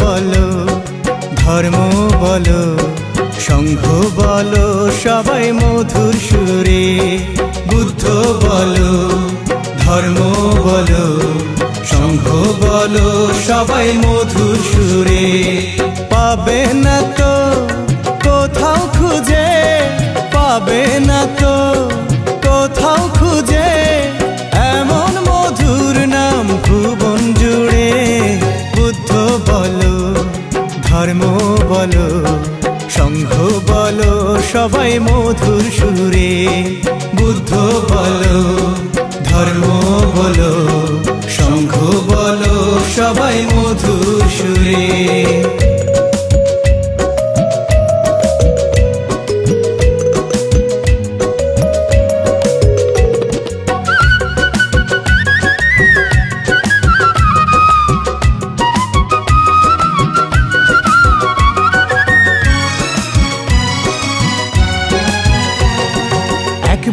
বলো ধর্ম বলো সংঘ বলো সবাই মধুর সুরে। বুদ্ধ বলো ধর্ম বলো সংঘ বলো সবাই মধুর সুরে। পাবে না তো কোথাও খুঁজে, পাবে না তো কোথাও খুঁজে এমন মধুর নাম ভুবন জুড়ে। বুদ্ধ বলো ধর্ম বলো সংঘ বলো সবাই মধুর সুরে। বুদ্ধ বলো ধর্ম বলো সংঘ বলো সবাই মধুর সুরে।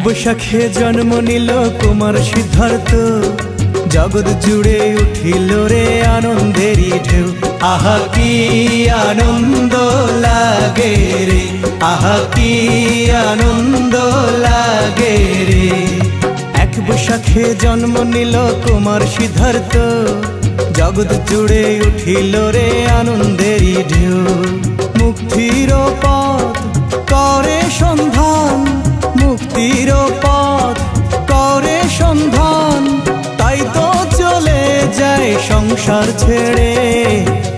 বৈশাখে জন্ম নিল কুমার সিদ্ধার্থ, জগৎ জুড়ে উঠিল রে আনন্দেরই ঢেউ। আহা কি আনন্দ লাগে রে, আহা কি আনন্দ লাগে রে। এক বৈশাখে জন্ম নিল কুমার সিদ্ধার্থ, জগৎ জুড়ে উঠিল রে আনন্দেরই ঢেউ। মুক্তির পথ করে সন্ধান, মুক্তির পথ করে সন্ধান, তাই তো চলে যায় সংসার ছেড়ে।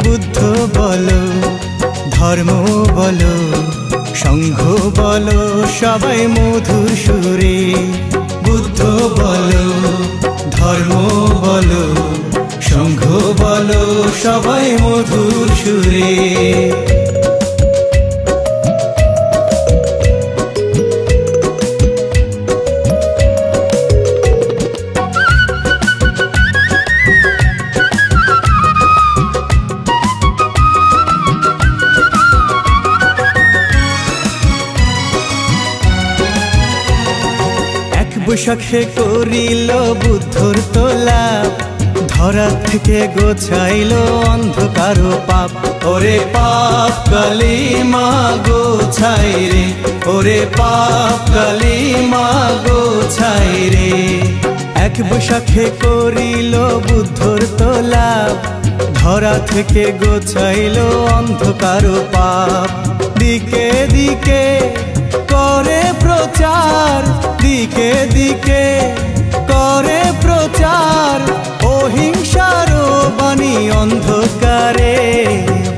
বুদ্ধ বলো ধর্ম বলো সংঘ বলো সবাই মধুর সুরে। বুদ্ধ বলো ধর্ম বলো সংঘ বলো সবাই মধুর সুরে। বৈশাখে করিল বুদ্ধর তোলা, ধরা থেকে গোছাইল অন্ধকার পাপ। ওরে পাপ কালিমা গোছাই রে, ওরে পাপ কালিমা গোছাই রে। এক বৈশাখে করিল বুদ্ধর তোলা, ধরা থেকে গোছাইল অন্ধকার পাপ। দিকে দিকে করে প্রচার, দিকে দিকে করে প্রচার, অহিংসার বাণী অন্ধকারে।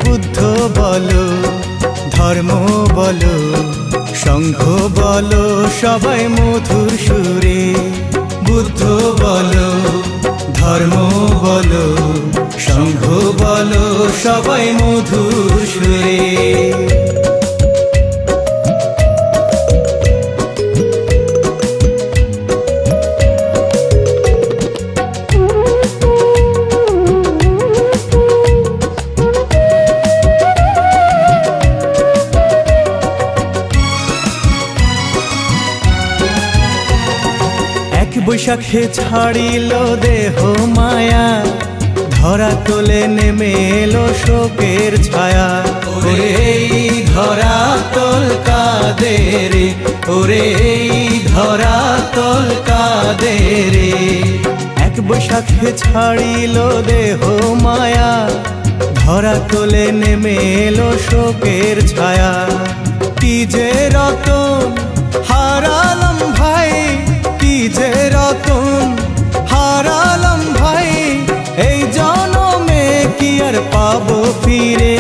বুদ্ধ বলো ধর্ম বলো সংঘ বলো সবাই মধুর সুরে। বুদ্ধ বলো ধর্ম বলো সংঘ বলো সবাই মধুর সুরে। বৈশাখে ছাড়িল দেহ মায়া, ধরা তোলে নেমে এলো শোকের ছায়া। ওরে এই ধরা তোল কাঁদে রে, ওরে এই ধরা তোল কাঁদে রে। এক বৈশাখে ছাড়িল দেহ মায়া, ধরা তোলে নেমে এলো শোকের ছায়া। কি যে রতন হারালাম ভাই, কি যে রতন হারালাম ভাই, এই জনমে কি আর পাবো ফিরে।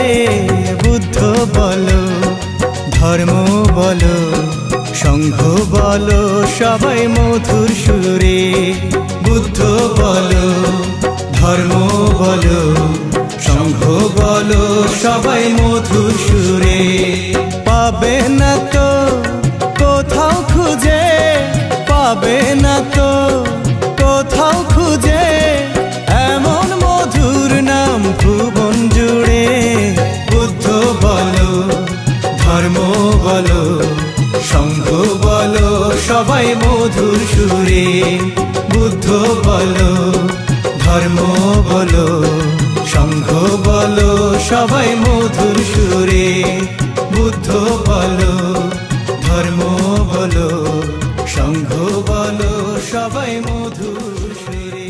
বুদ্ধ বলো ধর্ম বলো সংঘ বলো সবাই মধুর সুরে। বুদ্ধ বলো ধর্ম বলো সংঘ বলো সবাই মধুর সুরে। পাবে না তো কোথাও খুঁজে, পাবে না তো কোথাও খুঁজে এমন মধুর নাম ভুবন জুড়ে। বুদ্ধ বলো ধর্ম বলো সংঘ বলো সবাই মধুর সুরে। বুদ্ধ বলো ধর্ম বলো সংঘ বলো সবাই মধুর সুরে। বুদ্ধ বলো, ধর্ম বলো, সংঘ বলো, সবাই মধুর সুরে।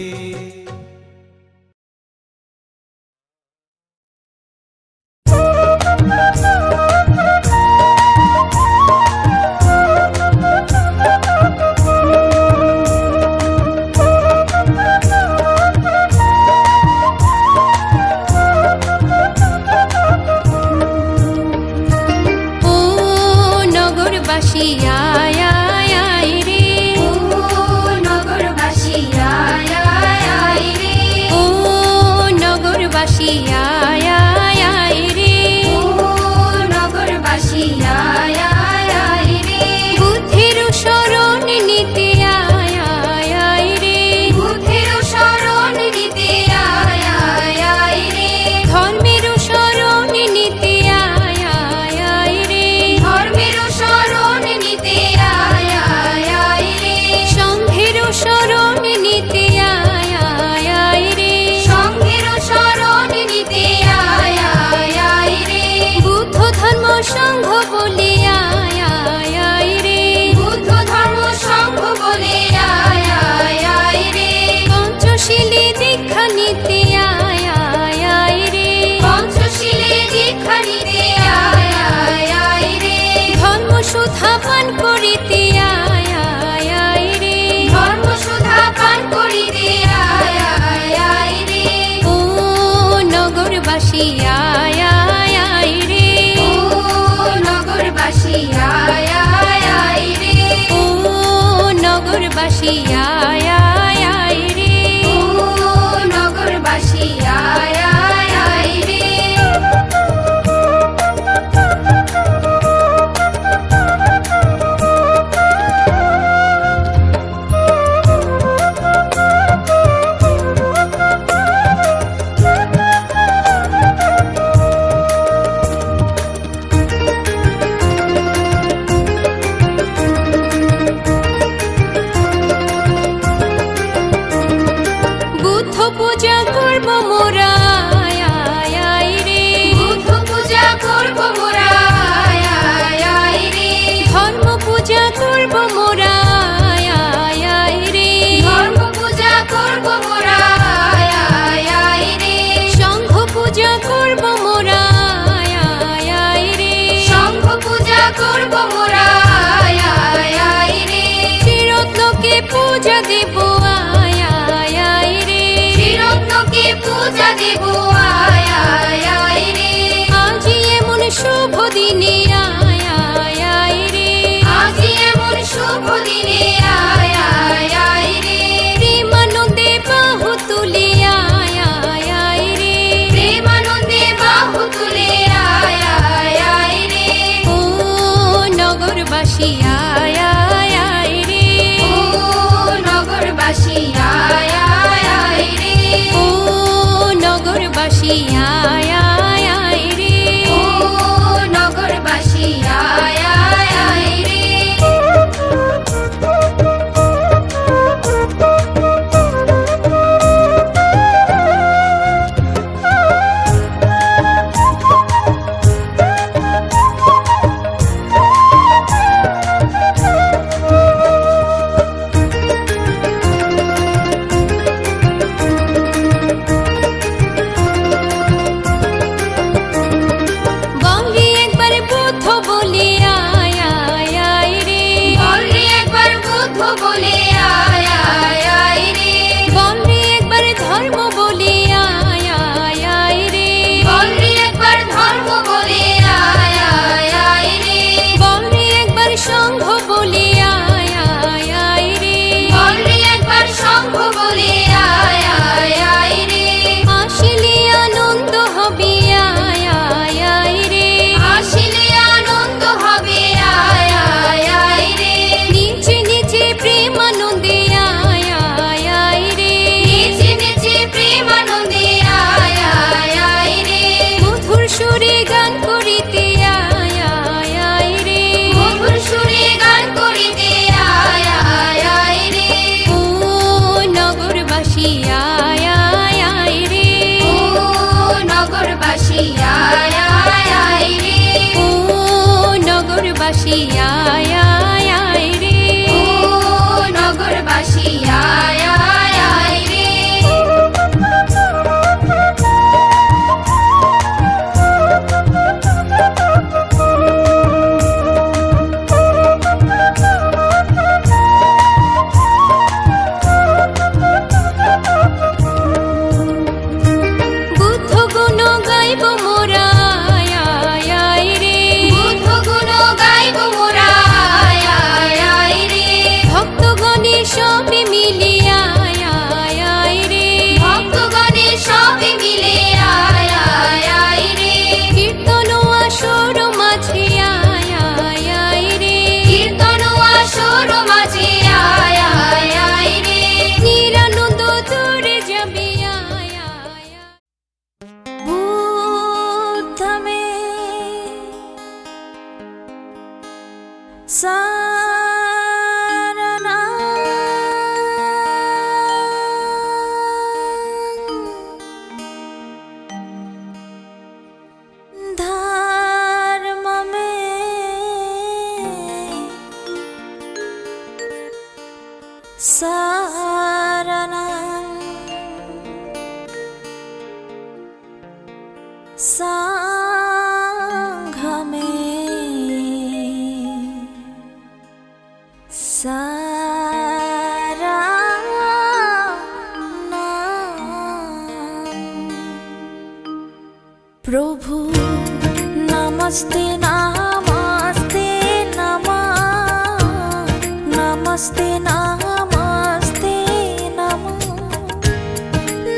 प्रभु नमस्ते नमस्ते नमः नमस्ते नमस्ते नमः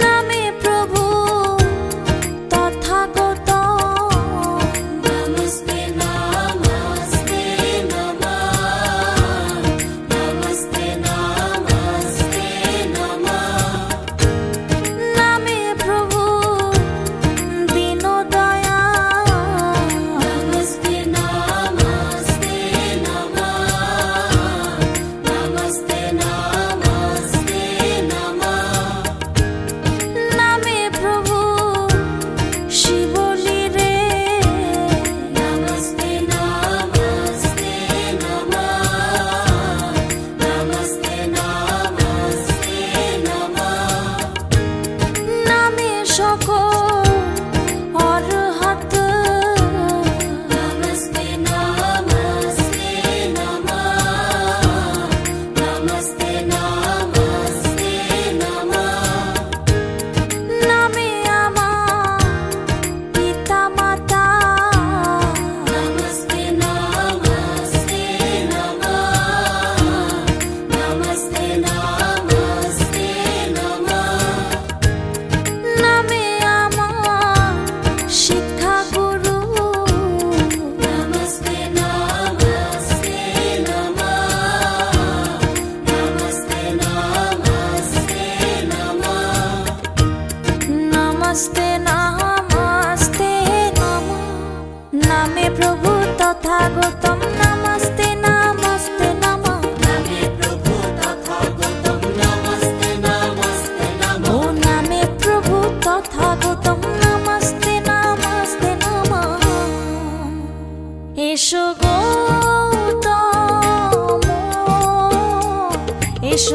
नामे प्रभु तथागत नमस्ते नमस्ते नमः नमस्ते नमस्ते नमः नामे प्रभु नमस्ते नमस्ते नमः नामे प्रभु तथागतम नमस्ते नमस्ते नमः नामे प्रभु तथागतम नमस्ते नमस्ते नमः ओ नामे प्रभु तथागतम नमस्ते नमस्ते नमः एषो गौतम एषो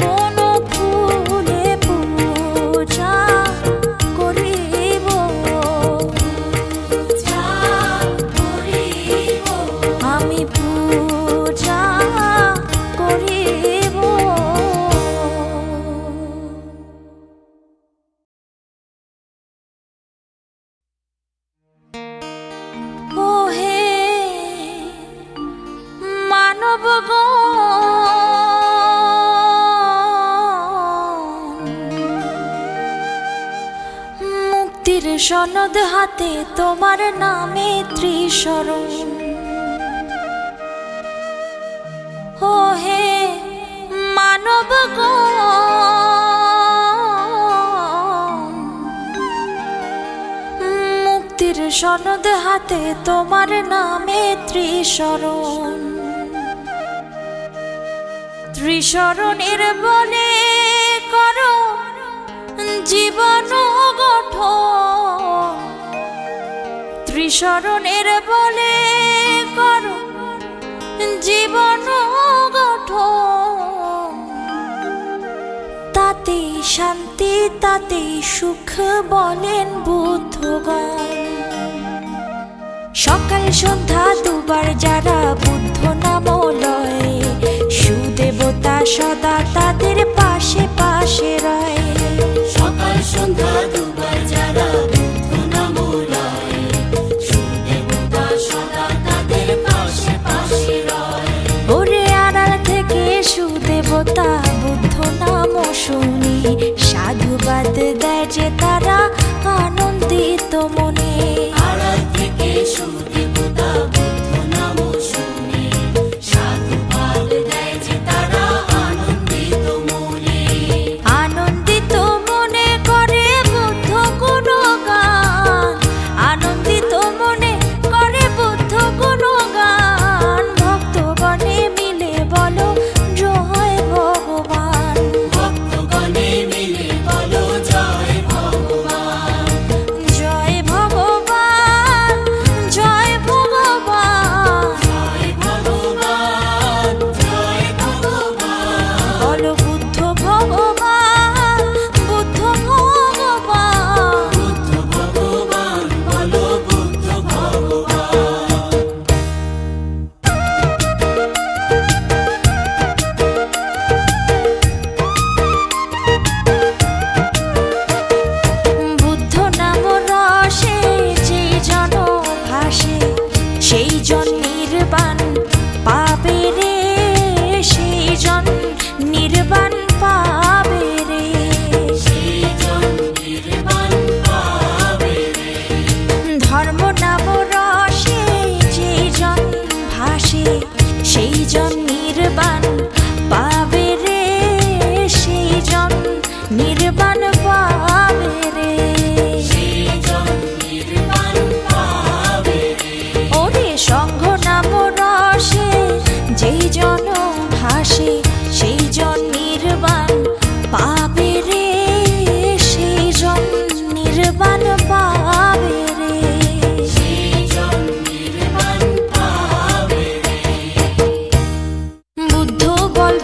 বন মুক্তির সনদ হাতে তোমার নামে ত্রিশরণ। ও হে মানবগণ, মুক্তির সনদ হাতে তোমার নামে ত্রিশরণ। ত্রিশরণের বলে করো জীবন গঠন। ত্রিশরণের বলে করো জীবন গঠন। তাতেই শান্তি তাতেই সুখ বলেন বুদ্ধগণ। সকাল সন্ধ্যা দুবার যারা বুদ্ধ নাম লয়, সুদেবতা সদা তাদের পাশে পাশে রয়। সকাল সন্ধ্যা দুবার যারা বুদ্ধ নাম লয়, সুদেবতা সদা তাদের পাশে পাশে রয়। ওরে আড়াল থেকে সুদেবতা বুদ্ধ নাম শুনি, সাধুবাদ দেয় যে তারা আনন্দিত মনে। আড়াল থেকে সুদেবতা বুদ্ধ নাম শুনে, সাধুবাদ দেয় যে তারা আনন্দিত মনে। আনন্দিত মনে করে বুদ্ধ গুণগান, আনন্দিত মনে করে বুদ্ধ গুণগান। ভক্তগণে মিলে বলো জয় ভগবান। ভক্তগণে মিলে বলো জয় ভগবান। জয় ভগবান, জয় ভগবান, জয় ভগবান, জয় ভগবান। বলো বুদ্ধ ভগবান, বুদ্ধ ভগবান। বুদ্ধ ভগবান, বলো বুদ্ধ ভগবান। বুদ্ধ নাম রসে যেই জন ভাসে, সেই জন নির্বাণ পাবে রে, সেই জন নির্বাণ পাবে রে। সেই জন নির্বাণ পাবে রে। ধর্ম নাম রসে যেই জন ভাসে, সেই জন নির্বাণ পাবে রে, সেই জন নির্বাণ পাবে রে। সেই জন নির্বাণ পাবে রে। ওরে সংঘ নাম রসে যেই জন ভাসে, সেই জন নির্বাণ পাবে রে, সেই জন নির্বাণ পাবে রে। সেই জন নির্বাণ পাবে রে। বুদ্ধ বল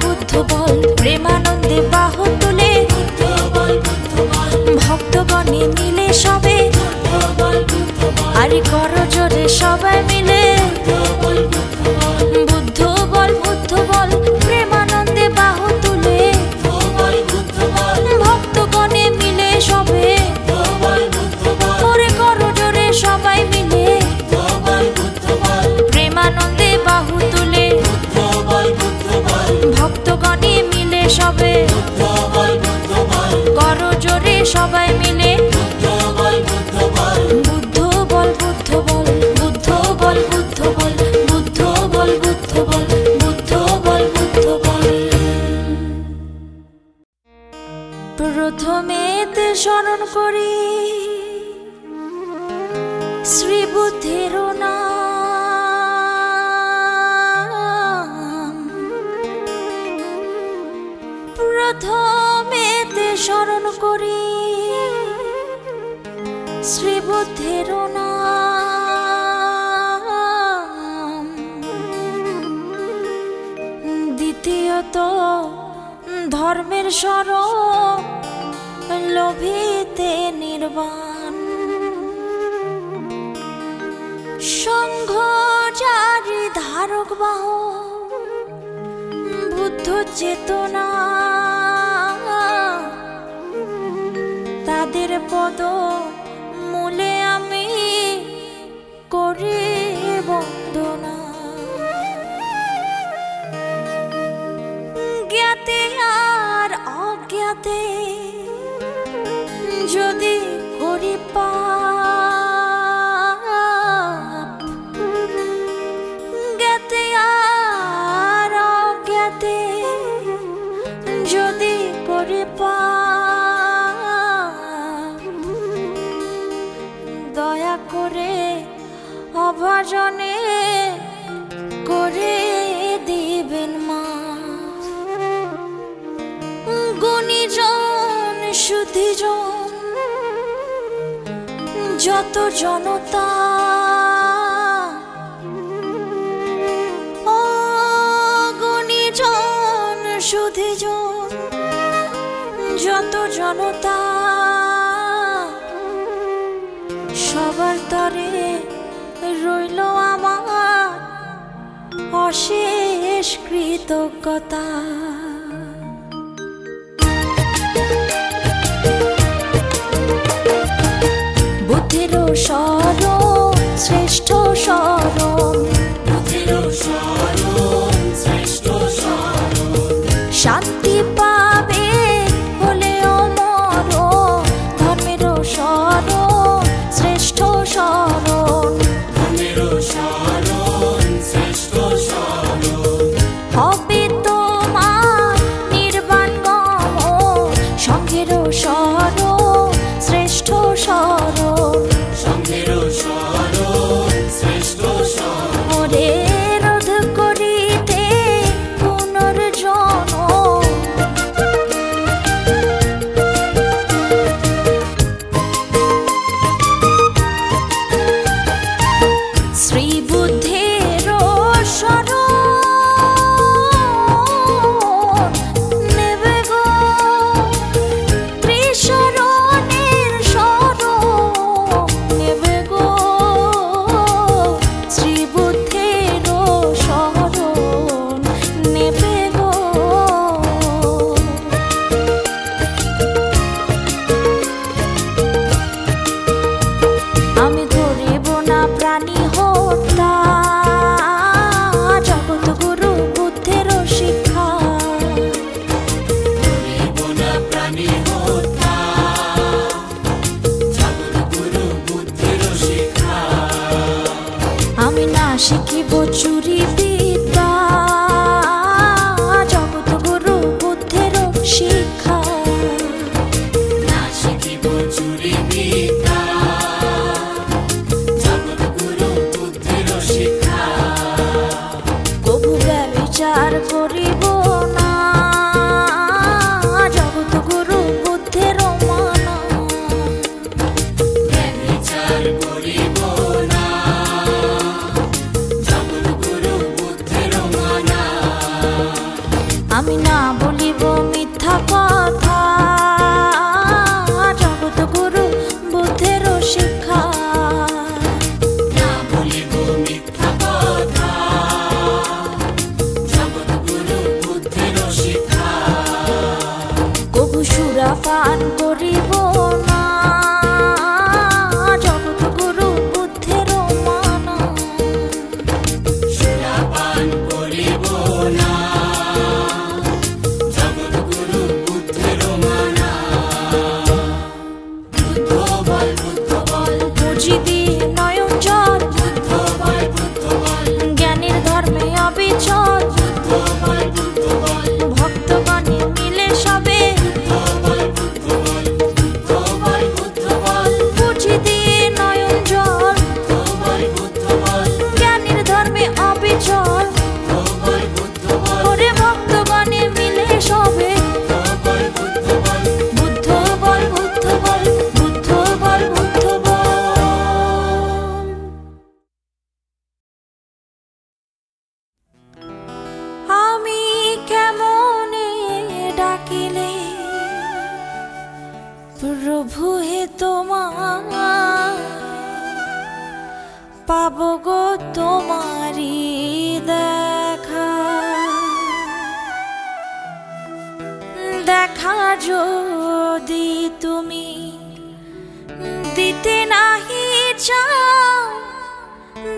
প্রেমানন্দে বাহু তুলে, বুদ্ধ বল, বুদ্ধ বল, ভক্তগণে মিলে সবে, বুদ্ধ বল, বুদ্ধ বল, আরে করো জোরে সবাই মিলে। বুদ্ধ বল, বুদ্ধ বল, বুদ্ধ বল প্রেমানন্দে বাহু তুলে, বুদ্ধ বল, বুদ্ধ বল, ভক্তগণে মিলে সবে, বুদ্ধ বল, বুদ্ধ বল, ওরে করো জোরে সবাই মিলে। বুদ্ধ বল, বুদ্ধ বল, প্রেমানন্দে বাহু তুলে, বুদ্ধ বল, বুদ্ধ বল, ভক্তগণে মিলে সবে, বুদ্ধ বল, বুদ্ধ বল, করো জোরে সবাই মিলে। বুদ্ধ বল, বুদ্ধ বল, বুদ্ধ বল, বুদ্ধ বল, বুদ্ধ বল, বুদ্ধ বল, বুদ্ধ বল, বুদ্ধ বল, বুদ্ধ বল, বুদ্ধ বল। প্রথমেতে স্মরণ করি শ্রী বুদ্ধের নাম। প্রথমেতে স্মরণ করি শ্রী বুদ্ধের নাম। দ্বিতীয়ত ধর্মের স্মরণ, লোভিতে নির্বাণ। সংঘ জারি ধারক বাহক বুদ্ধ চেতনা, তাদের পদ মূলে আমি করি বন্দনা। জ্ঞাতে আর অজ্ঞাতে যদি করি পাপ জ্ঞাতে আর অজ্ঞাতে যদি করে পাপ দয়া করে অভাজনে করে দিবেন মা। গুণীজন সুধীজন যত জনতা ও গুণীজন সুধীজন যত জনতা সবার তরে রইল আমার অশেষ কৃতজ্ঞতা। বুদ্ধির শরণ শ্রেষ্ঠ শরণ, শান্তি পাবে হলেও মরণ। ধর্মের শরণ শ্রেষ্ঠ শরণ, হবে তোমার নির্বাণ গমন। সঙ্ঘের শরণ শ্রেষ্ঠ শরণ, ওরে রোধ করিতে পুনর্জন্ম। শ্রী বুদ্ধের শরণ নেবে গো, ত্রিশরণের শরণ নেবে গো। শ্রী বুদ্ধের শরণ নেবে গো। আমি ধরিব না প্রাণী হত্যা, জগৎ গুরু বুদ্ধের শিক্ষা। আমি না শিখিব চুরি বিদ্যা, জগৎ গুরু বুদ্ধের শিক্ষা। কবু ব্যভিচার করিব না, জগৎ গুরু বুদ্ধের মানা। আমি না বলিব মিথ্যা কথা, জগৎ গুরু বুদ্ধের শিক্ষা। কবু সুরাপান করিব না, জগৎ গুরু বুদ্ধের মানা। বুঝিবি নয়ন জল, জ্ঞানীর ধর্মে অবিচল। ভক্তগণে মিলে সবে বুঝিবি নয়ন জল, জ্ঞানীর ধর্মে অবিচল। ওরে ভক্তগণে মিলে সবে বুদ্ধ বল, বুদ্ধ বল, বুদ্ধ বল, বুদ্ধ বল। আমি কেমনে ডাকিলে প্রভু হে তোমার পাব গো তোমারি দেখা। দেখা যদি তুমি দিতে নাহি চাও,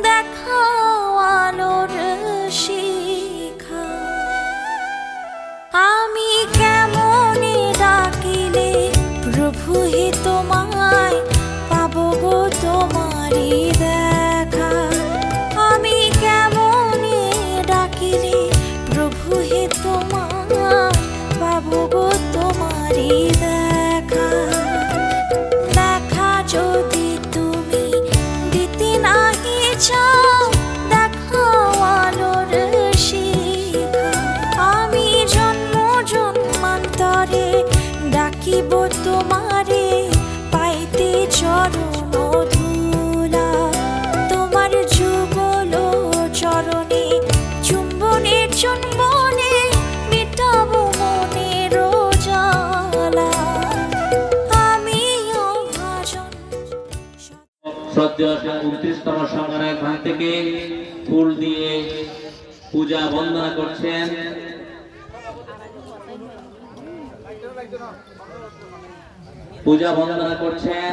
দেখাও আলোর শিখা। আমি কেমনে ডাকিলে প্রভু হে তোমায় পাব পাবো গো তোমারই দেখা। দেখা যদি তুমি দিতে নাহি চাও, দেখাও আলোর শিখা। আমি জন্ম জন্মান্তরে ডাকিব তোমারে, পাইতে চরণ ধুলা। তোমার যুগল চরণে চুম্বনে চুম্বনে মেটাবো মনের জ্বালা। আমিও ভাজন শ্রদ্ধেয় 29তম সংগ্রামের ঘাট থেকে ফুল দিয়ে পূজা বন্দনা করছেন। পূজা বন্দনা করছেন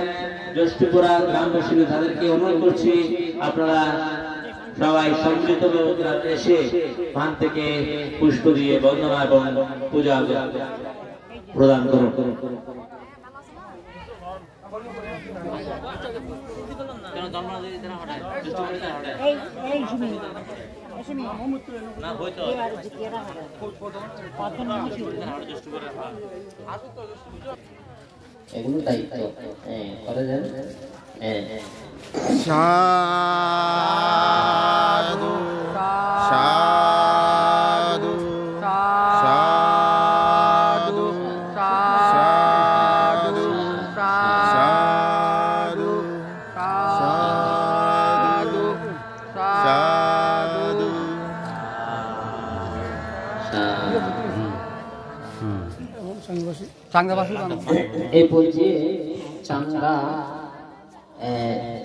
জ্যেষ্ঠপুরা গ্রামবাসী, তাদেরকে অনুরোধ করছি আপনারা সবাই সম্মিলিত এসে ভান থেকে পুষ্প দিয়ে বন্দনা এবং পূজা প্রদান করুন। এগুলো দায়িত্ব করে দেন। সাধু সাধু সাধু সাধু সাধু সাধু সাধু এই পর্যায়ে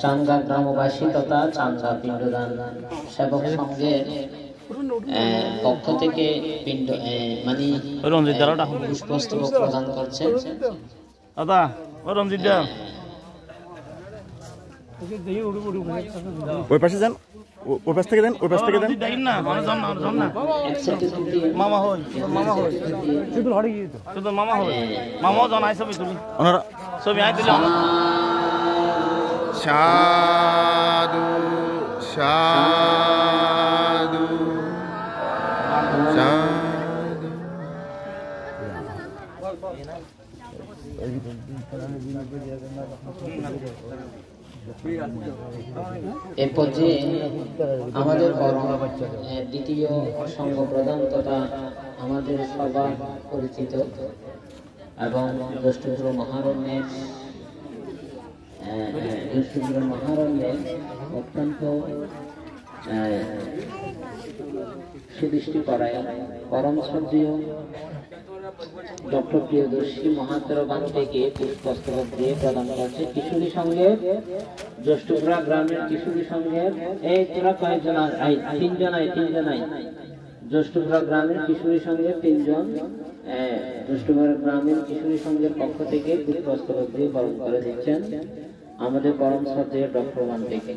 চাঙ্গা গ্রামবাসী তথা চাঙ্গা পিণ্ডদান সেবক সংঘের পক্ষ থেকে পিণ্ড মানে পুষ্পস্তবক প্রদান করছে। ওই পাশে যান, ওই পাশ থেকে দেন, ওই পাশ থেকে দেন। মামা হই মামা হই শুধু হড়ি গিয়ে শুধু মামা হই মামাও জানাই ছবি তুলি ওনারা ছবি আই দিলে সাধু সাধু সাধু। এর পর্যায়ে আমাদের দ্বিতীয় সংঘ প্রধান তথা আমাদের সবার পরিচিত এবং জ্যেষ্ঠগুরু মহারণ্যের অত্যন্ত সুদৃষ্টি করায় পরম শ্রদ্ধেয় ডক্টর প্রিয়দর্শী মহাত্রবান থেকে পুষ্পস্তবক দিয়ে প্রদান করছে কিশোরী সংঘের জ্যেষ্ঠপুরা গ্রামের কিশোরী সংঘের এই তোরা কয়েকজন তিনজনাই জ্যেষ্ঠপুরা গ্রামের কিশোরী সংঘের তিনজন জ্যেষ্ঠপুরা গ্রামের কিশোরী সংঘের পক্ষ থেকে পুষ্পস্তবক দিয়ে বরণ করে দিচ্ছেন আমাদের পরম শ্রদ্ধেয় ডক্টর মান থেকে।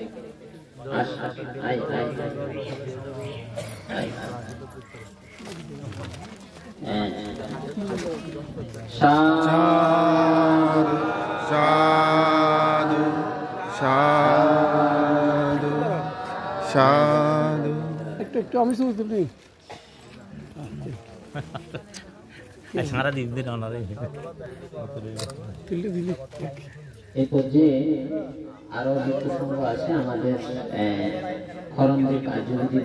সাধু সাধু সাধু সাধু। একটু আমি শুনতে প্লিজ সারা দিন দিন ওনারে দিলে এই পর্যায়ে আরো কিছু সংঘ আছে আমাদের খরমদ্বীপ কার্যবিধি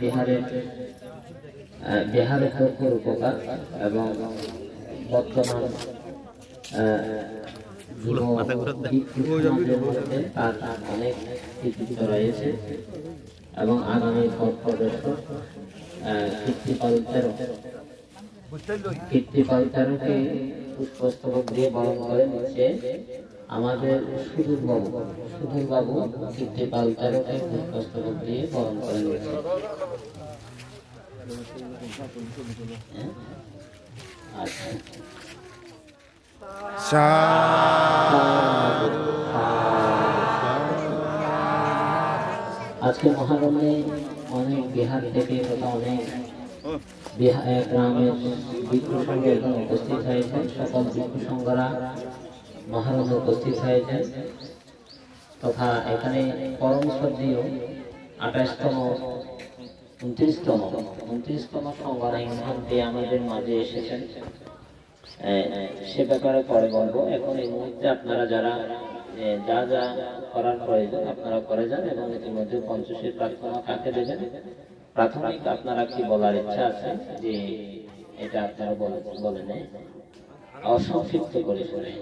বিহারের তথ্যের উপকার এবং বর্তমান তার অনেক কৃতিত্ব রয়েছে এবং আগামী পথ প্রদর্শক কীর্তিপালতারকে পুষ্পস্তবক দিয়ে বরণ করে নিচ্ছে আমাদের সুধীর বাবু কীর্তিপালতারকে পুষ্পস্তবক দিয়ে বরণ করে নিচ্ছে। আজকে মহারণ্যে অনেক বিহার থেকে তথা অনেক গ্রামের ভিক্ষু সংঘ এখানে উপস্থিত হয়েছে। সকল ভিক্ষু সংঘরা মহারণ্যে উপস্থিত হয়েছে তথা এখানে পরম শ্রদ্ধেয় 28তম 29তম সংগ্রাহী ভান্তে আমাদের মাঝে এসেছেন, সে ব্যাপারে পরে বলবো। এখন এই মুহূর্তে আপনারা যারা যা যা করার প্রয়োজন আপনারা করে যান, এবং ইতিমধ্যে পঞ্চশীর প্রার্থনা কাকে দেবেন। প্রাথমিক আপনারা কি বলার ইচ্ছা আছে যে এটা আপনারা বলে নেই, অসংক্ষিপ্ত করে শুনে।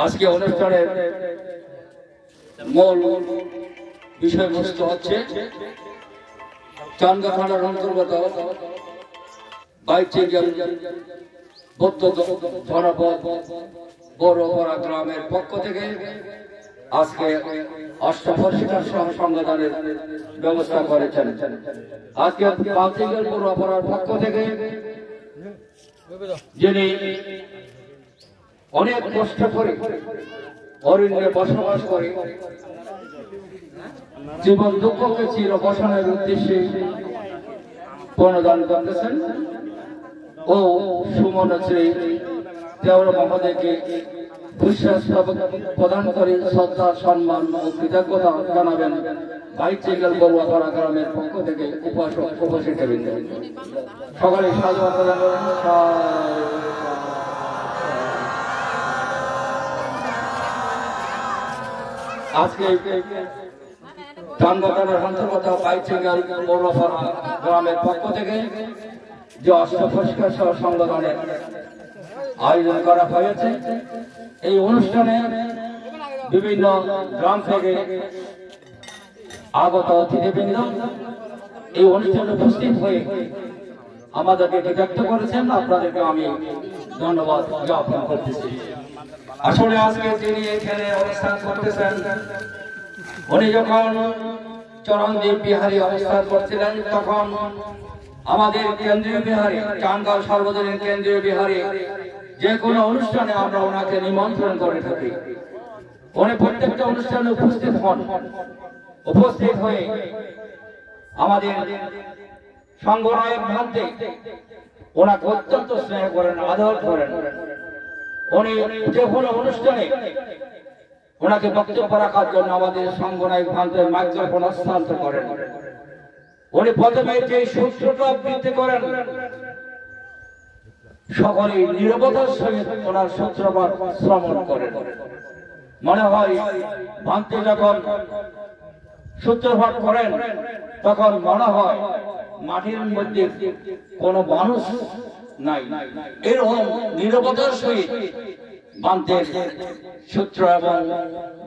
আজকে অনুষ্ঠানের মূল বিষয়বস্তু হচ্ছে চান্দা থানার অন্তর্গত বাইচিঙ্গল বৌদ্ধ জনপদ বড়পাড়া গ্রামের পক্ষ থেকে আজকে অষ্টফর্ষিকার সংগঠনের ব্যবস্থা করেছেন। আজকে বাইচিঙ্গল বড়পাড়ার পক্ষ থেকে যিনি অনেক কষ্ট করে অরণ্যে বসবাস করে জীবন দুঃখকে চির বসানোর উদ্দেশ্যে প্রণদান করতেছেন ও সুমনশ্রী দেওর মহোদয়কে বিশ্বাস প্রদান করে শ্রদ্ধা সম্মান ও কৃতজ্ঞতা জানাবেন বাইচিঙ্গল বড়ুয়াপাড়া গ্রামের পক্ষ থেকে উপস্থিত সকালে সাধু প্রদান করেন। আজকে চান্দগাঁয়ের অন্তর্গত বাইচিঙ্গল বড়ুয়াপাড়া গ্রামের পক্ষ থেকে যে অষ্টফর্ষিকার সংগঠনের আয়োজন করা হয়েছে, এই অনুষ্ঠানে বিভিন্ন গ্রাম থেকে আগত অতিথিবৃন্দ এই অনুষ্ঠানে উপস্থিত হয়ে আমাদেরকে ব্যক্ত করেছেন। আপনাদেরকে আমি ধন্যবাদ জ্ঞাপন করতেছি। আসলে আজকে যিনি এখানে অবস্থান করতেছেন, উনি যখন চরণদ্বীপ বিহারী অবস্থান করছিলেন তখন আমাদের কেন্দ্রীয় বিহারে চানগাঁও সর্বজনীন কেন্দ্রীয় বিহারে যে কোনো অনুষ্ঠানে আমরা ওনাকে নিমন্ত্রণ করে থাকি। উনি প্রত্যেকটা অনুষ্ঠানে উপস্থিত হন, উপস্থিত হয়ে আমাদের সংগঠনের মধ্যে ওনাকে অত্যন্ত স্নেহ করেন, আদর করেন। উনি যে কোনো অনুষ্ঠানে ওনাকে বক্তব্য রাখার জন্য আমাদের সংগঠনের প্রান্তের মাইক্রোফোন হস্তান্তর করেন। উনি প্রথমে যে সূত্রটা আবৃত্তি করেন, সকলে নীরবতার সহিত ওনার সূত্রপাত শ্রবণ করেন। মনে হয় ভান্তে যখন সূত্রপাত করেন তখন মনে হয় মাটির মধ্যে কোন মানুষ নাই, এরকম নীরবতার সহিত ভান্তের সূত্র এবং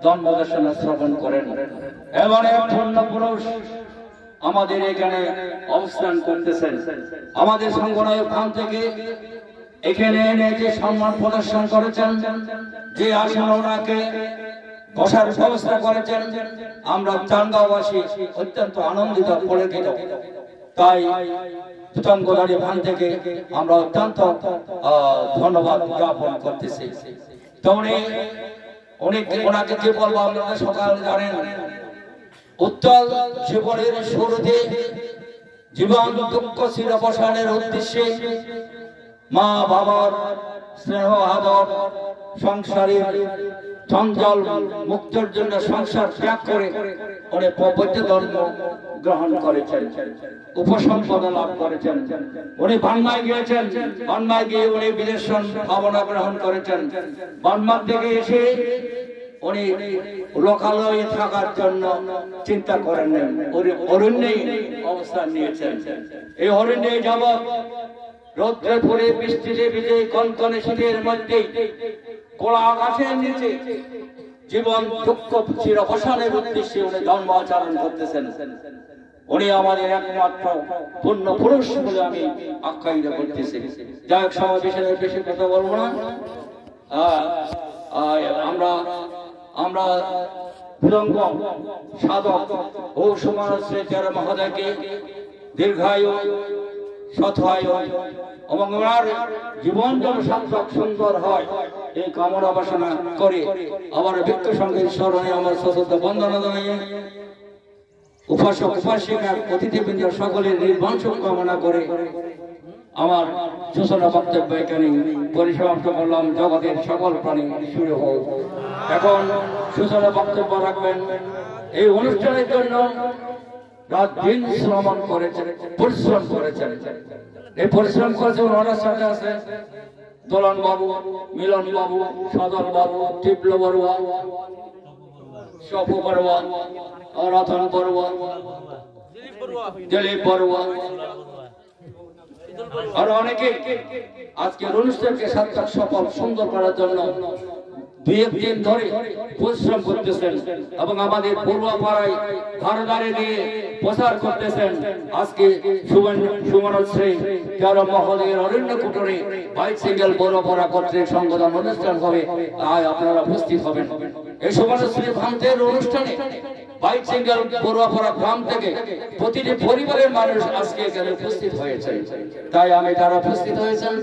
ধর্মদর্শন শ্রবণ করেন। এবং এক ধন্য পুরুষ আমাদের এখানে অবস্থান করতেছেন। আমাদের সংগঠনের প্রাণ থেকে এখানে এনে যে সম্মান প্রদর্শন করেছেন, যে আসন ওনাকে বসার ব্যবস্থা করেছেন, আমরা চানগাঁওবাসী অত্যন্ত আনন্দিত পুলকিত। তাই তুতাঙ্গদারি প্রাণ থেকে আমরা অত্যন্ত ধন্যবাদ জ্ঞাপন করতেছি। তো ওনাকে যে বলবো আপনারা সকাল জানেন, উত্তল জীবনের শুরুতে জীবন দুঃখ চির অবসানের উদ্দেশ্যে মা বাবার স্নেহ আদর সংসারের চঞ্চল মুক্তির জন্য সংসার ত্যাগ করে উনি পবিত্র ধর্ম গ্রহণ করেছেন, উপসম্পদ লাভ করেছেন। উনি বার্মায় গিয়েছেন, বার্মায় গিয়ে উনি বিদেশন ভাবনা গ্রহণ করেছেন। বার্মা থেকে এসে উনি লোকালয়ে থাকার জন্য চিন্তা করেন নাই, অরণ্যে অবস্থান নিয়েছেন। এই অরণ্যে যাবৎ রৌদ্রে পড়ে বৃষ্টিতে ভিজে কনকনে শীতের মধ্যে খোলা আকাশের নিচে জীবন দুঃখ চির অবসানের উদ্দেশ্যে উনি ধর্ম আচরণ করতেছেন। উনি আমাদের একমাত্র পূর্ণ পুরুষ বলে আমি আখ্যায়িত করতেছি। যাই হোক, সমাবেশের বেশি কথা বলবো না। আমরা বিলম্ব সাধক ও সুমনশ্রী দেওর মহোদয়কে দীর্ঘায়ু সৎআয়ু এবং ওনার জীবন যেন সার্থক সুন্দর হয় এই কামনা বাসনা করে আবার বৃক্ষ সঙ্গের স্মরণে আমার সশস্ত্র বন্দনা জানাই। উপাসক উপাসিকা অতিথিবৃন্দ সকলের নির্বাঞ্চ কামনা করে আমার সূচনা বক্তব্য এখানে পরিসমাপ্ত করলাম। জগতের সকল প্রাণী শুরু হোক। এখন সূচনা বক্তব্য রাখবেন এই অনুষ্ঠানের জন্য রাত দিন শ্রমণ করেছেন, পরিশ্রম করেছেন। এই পরিশ্রম করেছেন ওনার সাথে আছে দোলন বাবু, মিলন বাবু, সদল বাবু, টিপল বড়ুয়া, সপু বড়ুয়া, রতন বড়ুয়া, দিলীপ বড়ুয়া, আর অনেকে আজকের অনুষ্ঠানকে সার্থক সফল সুন্দর করার জন্য 2 দিন ধরে পরিশ্রম করতেছেন এবং আমাদের পড়ুয়া পাড়ায় ধারে ধারে দিয়ে প্রচার করতেছেন। আজকে সুবর্ণশ্রী 11 মহলের অরণ্য কুটরে বাইক সিঙ্গেল বড় পড়া কর্তৃক সংগঠন অনুষ্ঠান হবে, তাই আপনারা উপস্থিত হবেন। এই সুবর্ণশ্রী ভান্তের অনুষ্ঠানে বাইক সিঙ্গেল বড়ুয়াপাড়া গ্রাম থেকে প্রতিটি পরিবারের মানুষ আজকে এখানে উপস্থিত হয়েছে। তাই আমি যারা উপস্থিত হয়েছেন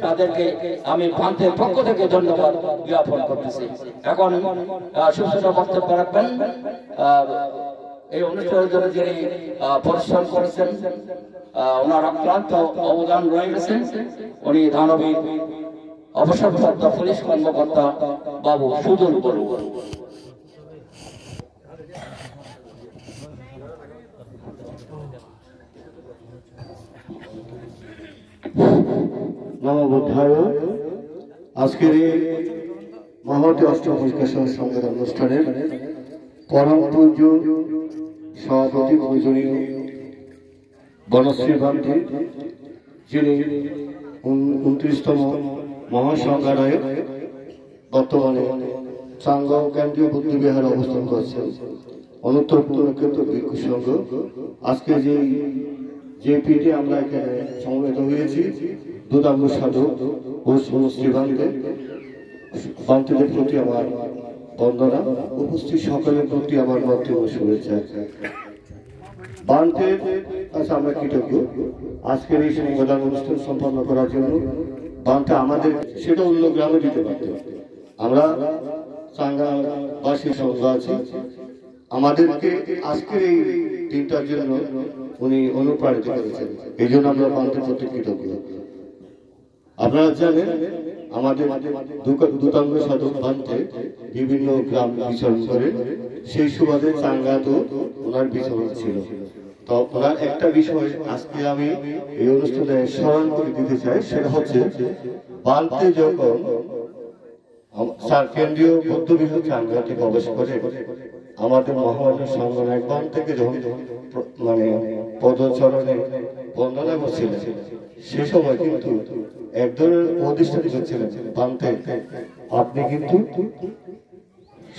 তাদেরকে আমি ভান্তের পক্ষ থেকে ধন্যবাদ জ্ঞাপন করতেছি। এখন সুস্থ বক্তব্য রাখবেন এই অনুষ্ঠানের জন্য যিনি পরিশ্রম করেছেন, ওনার অক্লান্ত অবদান রয়ে গেছেন, উনি দানবীর অবসরপ্রাপ্ত পুলিশ কর্মকর্তা বাবু সুদূর বড়ুয়া। নমবোধ্যায় আজকের এই মহতী অষ্টম পুরস্কার সংগ্রাম অনুষ্ঠানের পরম পূজ্য সভাপতি পূজনীয় বনশ্রী ভান্তি, যিনি 29তম মহাসংঘানায়ক, বর্তমানে চাঙ্গাও কেন্দ্রীয় বুদ্ধবিহারে অবস্থান করছেন, অনুত্তর পুরক্ষেত্র ভিক্ষু সংঘ। আজকে যে পিঠে আমরা এখানে সমবেত হয়েছি, দুদাঙ্গ সাধক ও বান্তিদের প্রতি আমার বন্দনা, উপস্থিত সকলের প্রতি আমার বক্তব্য শুভেচ্ছা। বান্তের কাছে আমরা কৃতজ্ঞ আজকের এই সংবাদ অনুষ্ঠান সম্পন্ন করার জন্য। বান্তে আমাদের সেটা অন্য গ্রামে দিতে পারত, আমরা চাঙ্গাবাসীর সংঘ আছি, আমাদেরকে আজকের এই দিনটার জন্য উনি অনুপ্রাণিত করেছেন, এই জন্য আমরা বান্তের প্রতি কৃতজ্ঞ। আপনারা জানেন আমাদের দুতাঙ্গ সাধক বান্তে বিভিন্ন গ্রাম বিচরণ করে, সেই সুবাদে চাঙ্গাতেও ওনার বিচরণ ছিল। তো ওনার একটা বিষয় আজকে আমি এই অনুষ্ঠানে স্মরণ করে দিতে চাই, সেটা হচ্ছে বান্তে যখন কেন্দ্রীয় বৌদ্ধবিহার চাঙ্গাতে প্রবেশ করে আমাদের মহামান্য সংগঠনের গ্রাম থেকে যখন পদচরণে বন্দনা করছিলেন, সে সময় কিন্তু এক ধরনের অধিষ্ঠান করছিলেন, বান্তে আপনি কিন্তু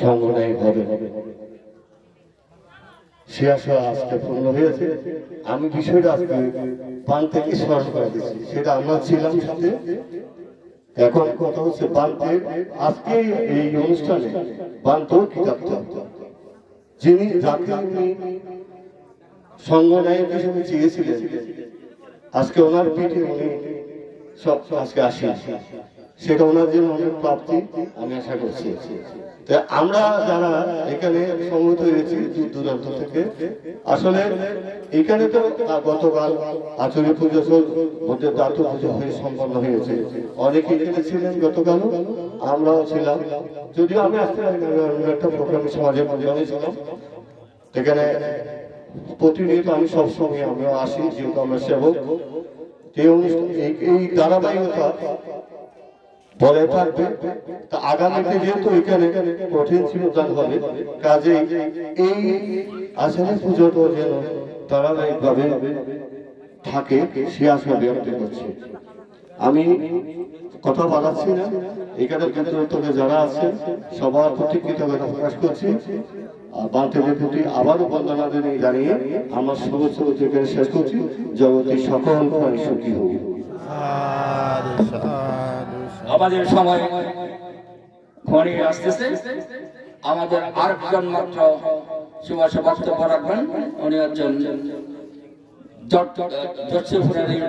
সংগঠনায় হবেন। সে আশা আজকে পূর্ণ হয়েছে। আমি বিষয়টা আজকে বান্তেকে স্মরণ করে দিচ্ছি, সেটা আমরা ছিলাম সাথে। এখন কথা হচ্ছে বান্তে আজকে এই অনুষ্ঠানে বান্তেও কৃতার্থ, যিনি যাকে সংগঠনায়ক হিসেবে চেয়েছিলেন, আজকে ওনার পিঠে উনি সব আজকে আসি, সেটা ওনার জন্য অনেক প্রাপ্তি আমি আশা করছি। আমরা যারা এখানে সমবেত হয়েছি দূর দূরান্ত থেকে, আসলে এখানে তো গতকাল আচরী পুজো মধ্যে দাঁত পুজো হয়ে সম্পন্ন হয়েছে, অনেকে এখানে ছিলেন গতকাল, আমরাও ছিলাম, যদিও আমি আসতে একটা প্রোগ্রামে সমাজের মধ্যে ছিলাম। এখানে প্রতিনিয়ত আমি সবসময় আমরাও আসি, যেহেতু আমরা সেবক। এই ধারাবাহিকতা বলে থাকবে। তা আগামীতে যেহেতু এখানে কঠিন চিরদান হবে, কাজে এই আষাঢ়ী পুজোটা যেন ধারাবাহিকভাবে থাকে, সে আশা ব্যক্ত করছি। আমি কথা বাড়াচ্ছি না, এখানে কেন্দ্রে যারা আছে সবার প্রতি কৃতজ্ঞতা প্রকাশ করছি। বান্তেদের প্রতি আবারও বন্দনা জানিয়ে আমার সর্বোচ্চ যেখানে শেষ করছি। জগতের সকল প্রাণী সুখী হোক। আমাদের সময় ঘনিয়ে আসতেছে, আমাদের আরেকজন মাত্র সুভাষ বক্তব্য রাখবেন। উনি একজন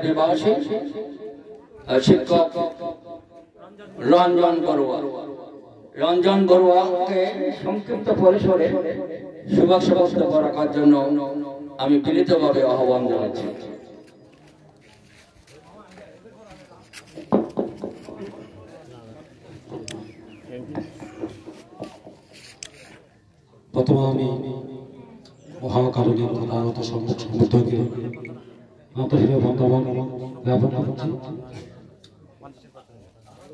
নিবাসী শিক্ষক রঞ্জন বড়ুয়া। রঞ্জন বড়ুয়াকে সংক্ষিপ্ত পরিসরে সুভাষ বক্তব্য রাখার জন্য আমি বিনীতভাবে আহ্বান জানাচ্ছি। প্রথমে আমি মহাকারণের প্রধানত সম্মুখকে আন্তরিক বন্ধবান জ্ঞাপন করছি।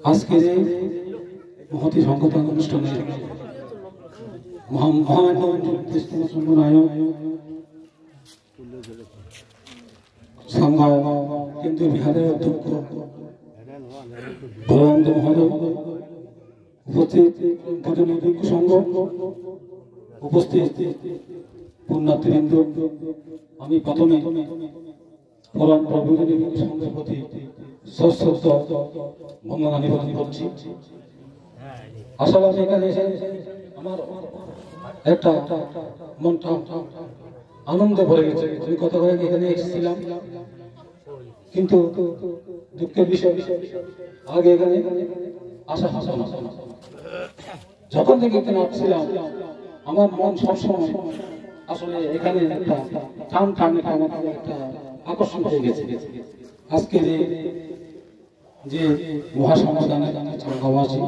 আজকের এই মহতি সংগঠন অনুষ্ঠানে মহামান্য নায়ক সংঘ কেন্দ্রীয় বিহারের অধ্যক্ষ ভগবন্ত মহোদয় উপস্থিত প্রতিনিধি সংঘ উপস্থিত পুণ্যার্থীবৃন্দ, আমি প্রথমে পরম প্রভুদের সংঘের প্রতি সশ্রদ্ধ বন্দনা নিবেদন করছি। আসলে আমি এখানে এসে আমার একটা মনটা আনন্দ ভরে গেছে। আমি কথা বলে এখানে এসেছিলাম, কিন্তু দুঃখের বিষয় আগে এখানে আসা হতো না। যখন থেকে এখানে আসছিলাম আমার মন সবসময় আসলে এখানে একটা টান টান একটা আকর্ষণ হয়ে গেছে। আজকে যে মহাসমাধানের চাঙ্গাবাসী,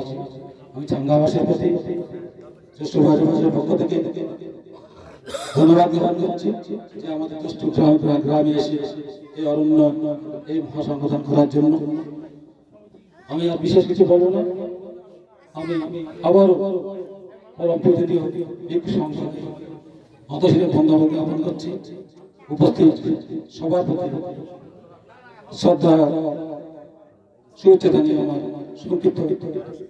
আমি চাঙ্গাবাসীর প্রতি জ্যেষ্ঠ ভাইয়ের পক্ষ থেকে ধন্যবাদ জ্ঞাপন করছি যে আমাদের জ্যেষ্ঠ গ্রামে এসে এই অরণ্য এই মহাসংগঠন করার জন্য। আমি আর বিশেষ কিছু বলবো না। আমি আবারও পরম প্রতিনিধি ভিক্ষু সংসদে অতশীল ধন্যবাদ জ্ঞাপন করছি। উপস্থিত সবার প্রতি শ্রদ্ধা শুভেচ্ছা জানিয়ে আমার সংক্ষিপ্ত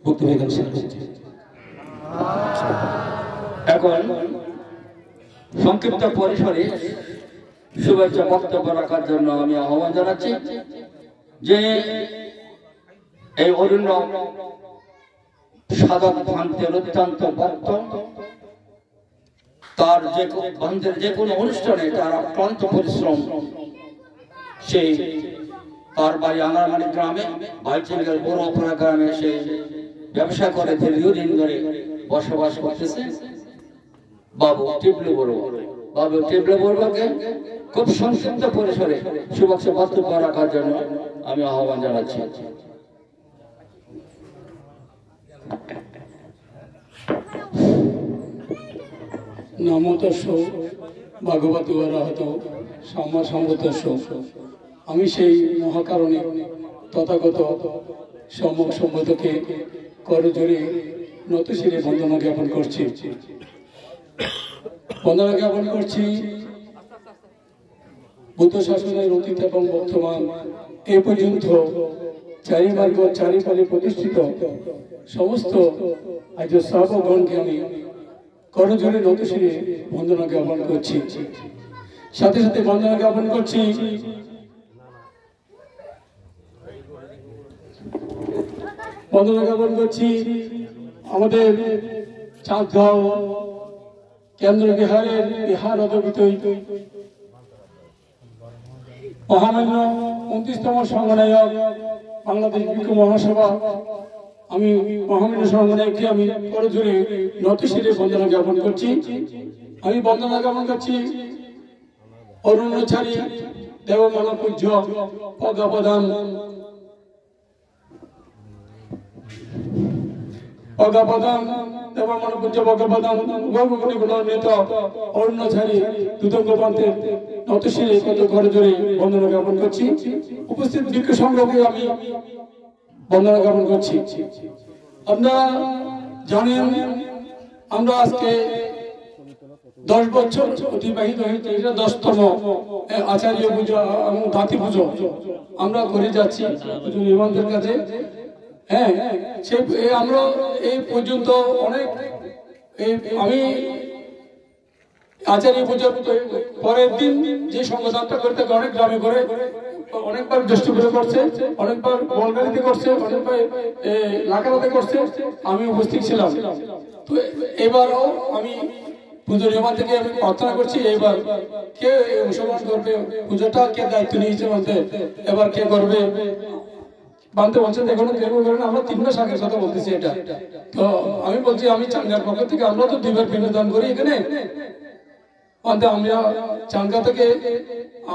বক্তব্য এখানে শেষ করছি। এখন সংক্ষিপ্ত পরিসরে শুভেচ্ছা বক্তব্য রাখার জন্য আমি আহ্বান জানাচ্ছি যে এই অরণ্য সাধক ভান্তের অত্যন্ত ভক্ত, তার যে ভান্তের যে কোনো অনুষ্ঠানে তার অক্লান্ত পরিশ্রম, সেই তার বাড়ি আনারমানি গ্রামে ভাইচিঙ্গের বড় অপরা গ্রামে সে ব্যবসা করে দীর্ঘদিন ধরে বসবাস করতেছে। বাবু টিবলু বড়ুয়া, বাবু টিবলু বড়ুয়াকে খুব সংক্ষিপ্ত পরিসরে শুভেচ্ছা বক্তব্য রাখার জন্য আমি আহ্বান জানাচ্ছি। নমো তস্য ভগবতু অরহতঃ সম্মা সম্বুদ্ধস্য। আমি সেই মহাকারণে তথাগত সম্যক সম্বোধকে করজোড়ে নতশিরে বন্দনা জ্ঞাপন করছি। বন্দনা জ্ঞাপন করছি বুদ্ধ শাসনের অতীত এবং বর্তমান এ পর্যন্ত চারিমার্গ চারিফলে প্রতিষ্ঠিত সমস্ত আজ শ্রাবকগণকে আমি করজোড়ে নতশিরে বন্দনা জ্ঞাপন করছি। সাথে সাথে বন্দনা জ্ঞাপন করছি আমাদের চাঁদগাঁও কেন্দ্র বিহারের বিহার অধিকৃত মহামান্য 29তম সংঘনায়ক বাংলাদেশ ভিক্ষু মহাসভা, আমি মহামান্য সংঘনায়ককে আমি করজোড়ে নতশিরে বন্দনা জ্ঞাপন করছি। আমি বন্দনা জ্ঞাপন করছি অরণ্যচারী দেবমালা পূজ্য অগাপদান দেবমালা পূজ্য অগাপদান গর্ভগুণী গুণান্বিত অরণ্যচারী দুদঙ্গ পান্তের নতশিরে করজোড়ে বন্দনা জ্ঞাপন করছি। উপস্থিত ভিক্ষু সংঘকে আমি বন্দনা জ্ঞাপন করছি। আপনারা জানেন আমরা আজকে 10 বছর অতিবাহিত হয়েছে, এটা 10তম আচার্য পুজো এবং দাঁতি পুজো আমরা করে যাচ্ছি নিবন্ধের কাছে। হ্যাঁ, আমরা এই পর্যন্ত অনেক আমি আচার্য পুজোর পরের দিন যে সংগঠনটা করতে অনেক গ্রামে করে অনেকবার জ্যেষ্ঠ পুজো করছে, অনেকবার বলগাড়িতে করছে, অনেকবার লাকালাতে করছে, আমি উপস্থিত ছিলাম। তো এবারও আমি পুজো নিয়ম থেকে আমি প্রার্থনা করছি এবার কে অংশগ্রহণ করবে, পুজোটা কে দায়িত্ব নিয়েছে বলতে এবার কে করবে বানতে বলছেন। দেখুন আমরা 3 মাস আগের কথা বলতেছি এটা। তো আমি বলছি আমি চাঙ্গার পক্ষ থেকে আমরা তো 2 বার পিণ্ডদান করি এখানে, আমরা চাঙ্গা থেকে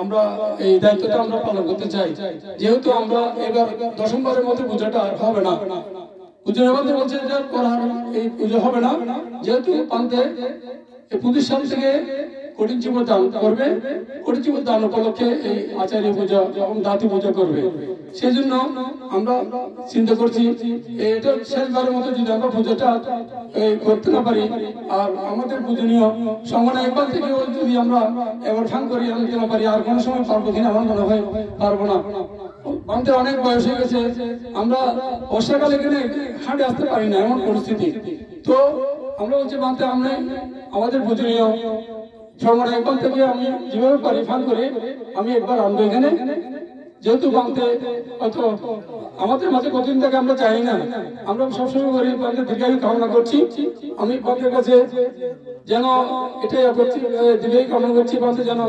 আমরা এই দায়িত্বটা আমরা পালন করতে চাই। যেহেতু আমরা এবার 10মবারের মধ্যে পুজোটা হবে না, পুজো বলতে বলছে যে করার এই পুজো হবে না, যেহেতু পান্তে এই প্রতিষ্ঠান থেকে কঠিন জীবন দান করবে, কঠিন জীবন দান উপলক্ষে এই আচার্য পূজা এবং দাতি পূজা করবে। সেই জন্য আমরা চিন্তা করছি এটা শেষবারের মতো যদি আমরা পুজোটা করতে না পারি, আর আমাদের পূজনীয় সংগঠন একবার থেকে যদি আমরা এবার ঠান করি আনতে না পারি, আর কোনো সময় পারবো কিনা আমার মনে হয় পারবো না। আমাদের অনেক বয়স হয়ে গেছে, আমরা বর্ষাকালে এখানে হাঁটে আসতে পারি না, এমন পরিস্থিতি। তো আমরা বলছি বাঁধতে আমরা আমাদের পূজনীয় সংগঠন একবার থেকে আমি যেভাবে পারি ফান করে আমি একবার আনবো এখানে, যেহেতু বাঁধতে হয়তো আমাদের মাঝে কতদিন থেকে আমরা চাই না, আমরা সবসময় করি বাঁধতে দীর্ঘায়ু কামনা করছি। আমি বাঁধের কাছে যেন এটাই করছি, দীর্ঘায়ু কামনা করছি বাঁধতে যেন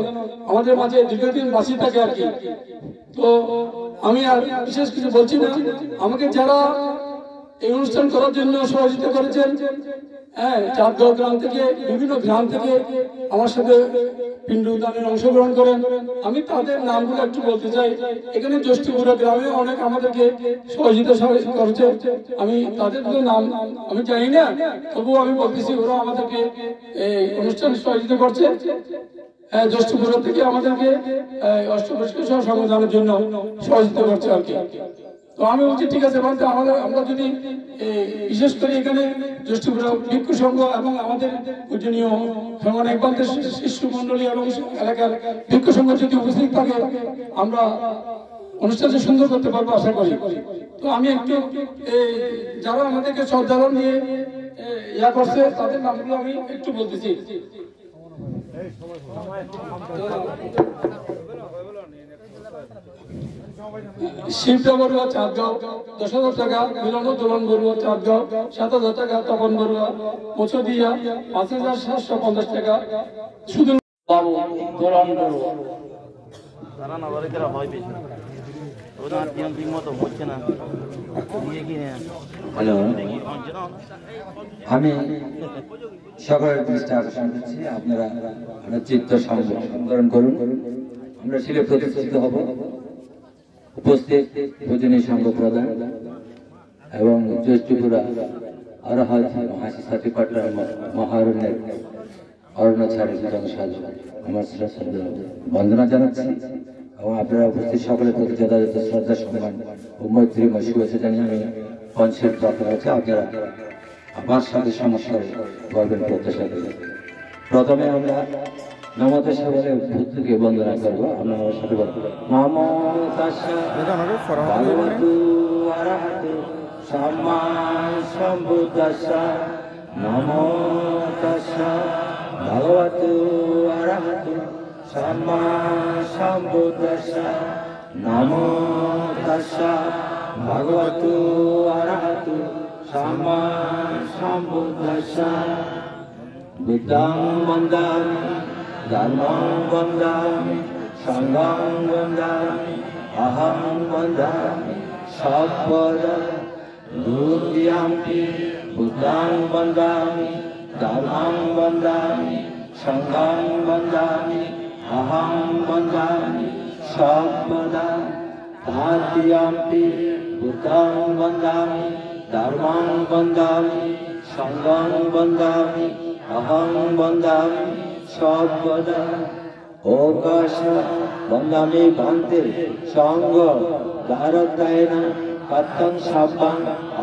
আমাদের মাঝে দীর্ঘদিন বাঁচি থাকে আর কি। তো আমি আর বিশেষ কিছু বলছি না। আমাকে যারা এই অনুষ্ঠান করার জন্য সহযোগিতা করেছেন, হ্যাঁ, চাঁদগাঁও গ্রাম থেকে বিভিন্ন গ্রাম থেকে আমার সাথে পিণ্ডু দানের অংশগ্রহণ করেন, আমি তাদের নামগুলো একটু বলতে চাই। এখানে জ্যৈষ্ঠপুরা গ্রামে অনেক আমাদেরকে সহযোগিতা করেছে, আমি তাদের নাম আমি জানি না, তবুও আমি বলতেছি ওরা আমাদেরকে এই অনুষ্ঠান সহযোগিতা করছে। জ্যৈষ্ঠপুরা থেকে আমাদেরকে অষ্টবর্ষীয় সহ সংবিধানের জন্য সহযোগিতা করছে আর কি। তো আমি বলছি ঠিক আছে, বলতে আমরা যদি বিশেষ করে এখানে জ্যৈষ্ঠপুরা ভিক্ষু সংঘ এবং আমাদের পূজনীয় সংগঠন একবান্তের শিশু মন্ডলী এবং এলাকার ভিক্ষু সংঘ যদি উপস্থিত থাকে, আমরা অনুষ্ঠানটা সুন্দর করতে পারবো আশা করি। তো আমি একটু যারা আমাদেরকে শ্রদ্ধার নিয়ে ইয়া করছে তাদের নামগুলো আমি একটু বলতেছি। শিবদা বড়ুয়া চাঁদগাঁও 10,000 টাকা, মিলন দোলন বড়ুয়া চাঁদগাঁও 7,000 টাকা, তপন বড়ুয়া পছদিয়া 5,750 টাকা, শুধু বাবু দোলন বড়ুয়া তারা নাগরিকেরা ভয় পেয়েছে ওরা ঠিক মতো হচ্ছে না। হ্যালো, আমি সকলের দৃষ্টি আকর্ষণ করছি, আপনারা চিত্ত সংবরণ করুন। আমরা শিলে প্রতিষ্ঠিত হব। উপস্থিত পূজনীয় সংঘ প্রধান এবং জ্যৈষ্ঠপুরা অরহত মহাশি সাথীপাট্টার মহারণ্যের অরণ্যছাড়ি সাধু আমার শ্রদ্ধা বন্দনা জানাচ্ছি এবং আপনারা উপস্থিত সকলের প্রতি যথাযথ শ্রদ্ধা সম্মান ও মৈত্রীময় শুভেচ্ছা জানিয়ে আমি পঞ্চের প্রাপ্ত হচ্ছে। আপনারা আমার সাথে সমস্যায় গর্বের প্রত্যাশা করি। প্রথমে আমরা নমতে সাগরে ভূতকে বন্দনা করবো। আমরা আমার সাথে বলবো নমো তাস্যা ভগবতু অরহতু সম্মা সম্বুদ্ধাস্যা, নমো তাস্যা ভগবতু অরহতু সম্মা সম্বুদ্ধাস্যা, নমো তাস্যা ভগবতু অরহতু সম্মা সম্বুদ্ধাস্যা। বুদ্ধং বন্দামি ধর্মং বন্দামি সংঘং বন্দামি অহং বন্দামি সর্বদা দুর্যান্তি। বুদ্ধং বন্দামি ধর্মং বন্দামি সংঘং বন্দামি অহং বন্দামি সর্বদা ধার্যান্তি। বুদ্ধং বন্দামি ধর্মং বন্দামি সংঘং বন্দামি অহং বন্দামি সর্বদা। ওকাশ বন্দামি ভান্তে সংঘ দ্বারকায়ন কর্তং সব্বাং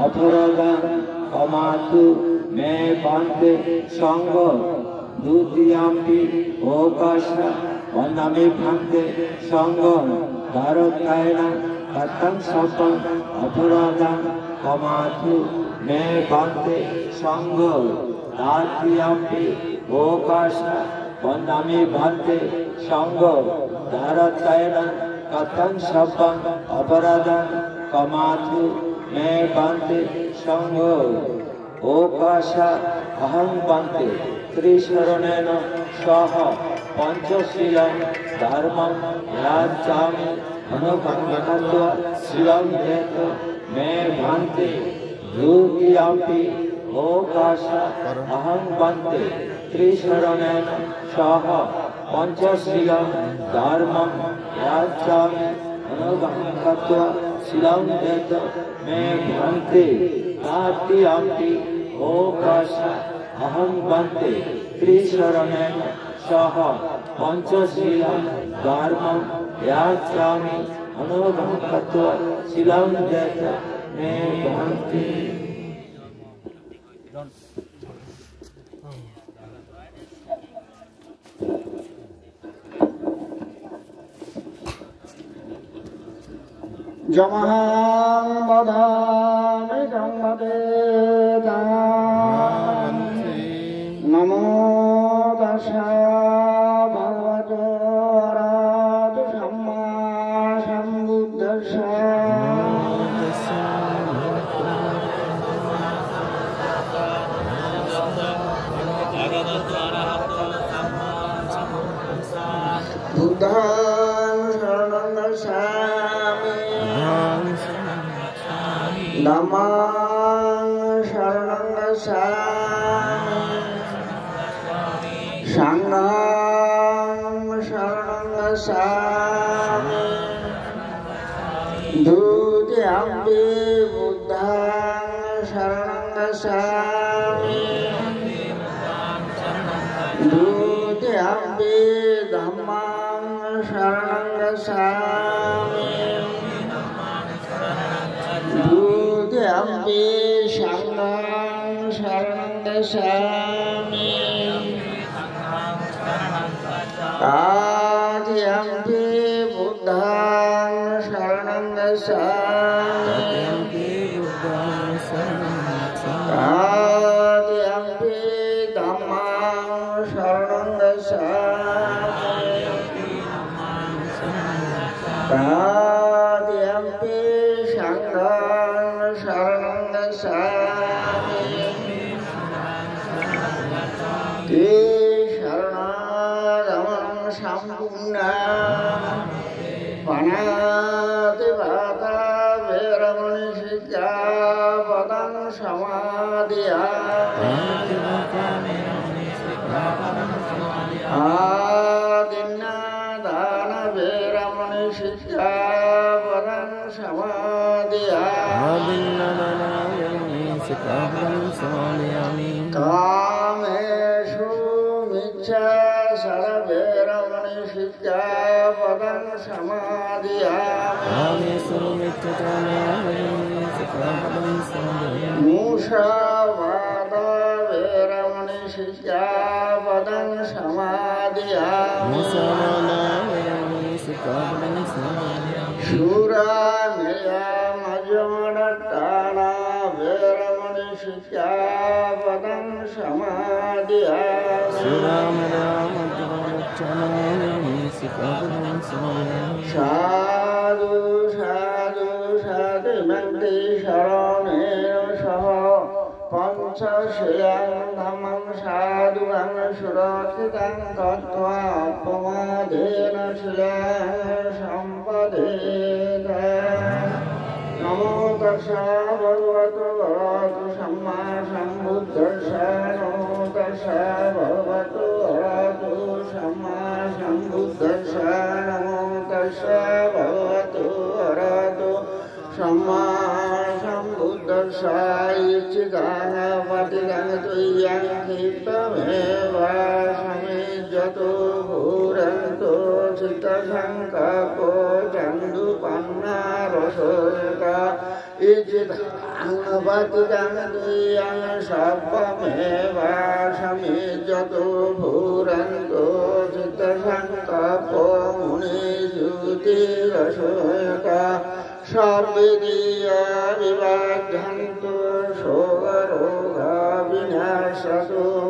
অপরাগাং ক্ষমাতু মে ভান্তে সংঘ দ্বিতীয়াম্পি। ওকাশ বন্দামি ভান্তে সংঘ দ্বারকায়ন কর্তং সব্বাং অপরাগাং ক্ষমাতু মে ভান্তে সংঘ দ্বিতীয়াম্পি। ওকাশ বন্দামি ভান্তে সংঘ দ্বারকায়ন কর্তং সব্বাং অপরাধাং ক্ষমাতু মে ভান্তে সংঘ। ওকাশ অহং ভান্তে ত্রিশরণেন সহ পঞ্চশীলং ধর্মং যাচামি অনুগম্যত্বা শিলং হেত মে ভান্তে দ্বিতীয়াম্পি। ওকাশ অহং ভান্তে ত্রিশরণেন সহ পঞ্চশীলং ধর্মং যাচামি অনুগম্যত্বা শিলং হেত মে ভান্তে नाट्यन्ति ओकाशा अहं वन्दे त्रिशरणेन सह पञ्चशीला धर्मं यास्यामि अनुगमकत्वा शीलं जत मे भवन्ति। जमहां वदामि संवदे नमो तस्सा भगवतो अरहतो सम्मा सम्बुद्धस्सा बुद्धं शरणं गच्छामि धम्मं शरणं गच्छामि संघं शरणं गच्छामि द्वितीयम्पि बुद्धं शरणं गच्छामि द्वितीयम्पि धम्मं शरणं गच्छामि द्वितीयम्पि संघं शरणं गच्छामि तृतीयम्पि बुद्धं शरणं गच्छामि तृतीयम्पि धम्मं शरणं गच्छामि तृतीयम्पि संघं शरणं गच्छामि ते शरणागमनं सम्पूर्णं पाणातिपाता वैरमणि सिक्खापदं समादियामि आदिन्नादान वैरमणि सिक्खापदं समादियामि कामेषु मिच्छासरवैरमणि सिक्खापदं समादियामि मूषावाद वैरमणि सिक्खापदं समादियामि शूरामेयमजमदत्ताना वैरमणि सिक्खापदं समादियामि साधु साधु साधुमन्ति शरणेन सह पंचशीलं धम्मं साधुगं सुरक्षितं कृत्वा अपमादेन शीलं सम्पदेत। नमो तस्सा भगवतो अरहतो सम्मा सम्बुद्धस्सा नमो तस्सा भगवतो अरहतो सम्मा सम्बुद्धस्सा नमो तस्सा भगवतो अरहतो सम्मा सम्बुद्धस्सा इच्छितां पतितं त्वय्यं क्षिप्तमेव समिज्जतो भूरन्तो चित्तसङ्कल्पो चन्दुपन्नारसोऽका इच्छितां पतितं त्वय्यं सर्वमेव समिज्जतो भूरन्तो चित्तसङ्कल्पो मुनिज्योतिरसोऽका सर्वेदिया विवाद्धन्तु शोकरोगविनाशतो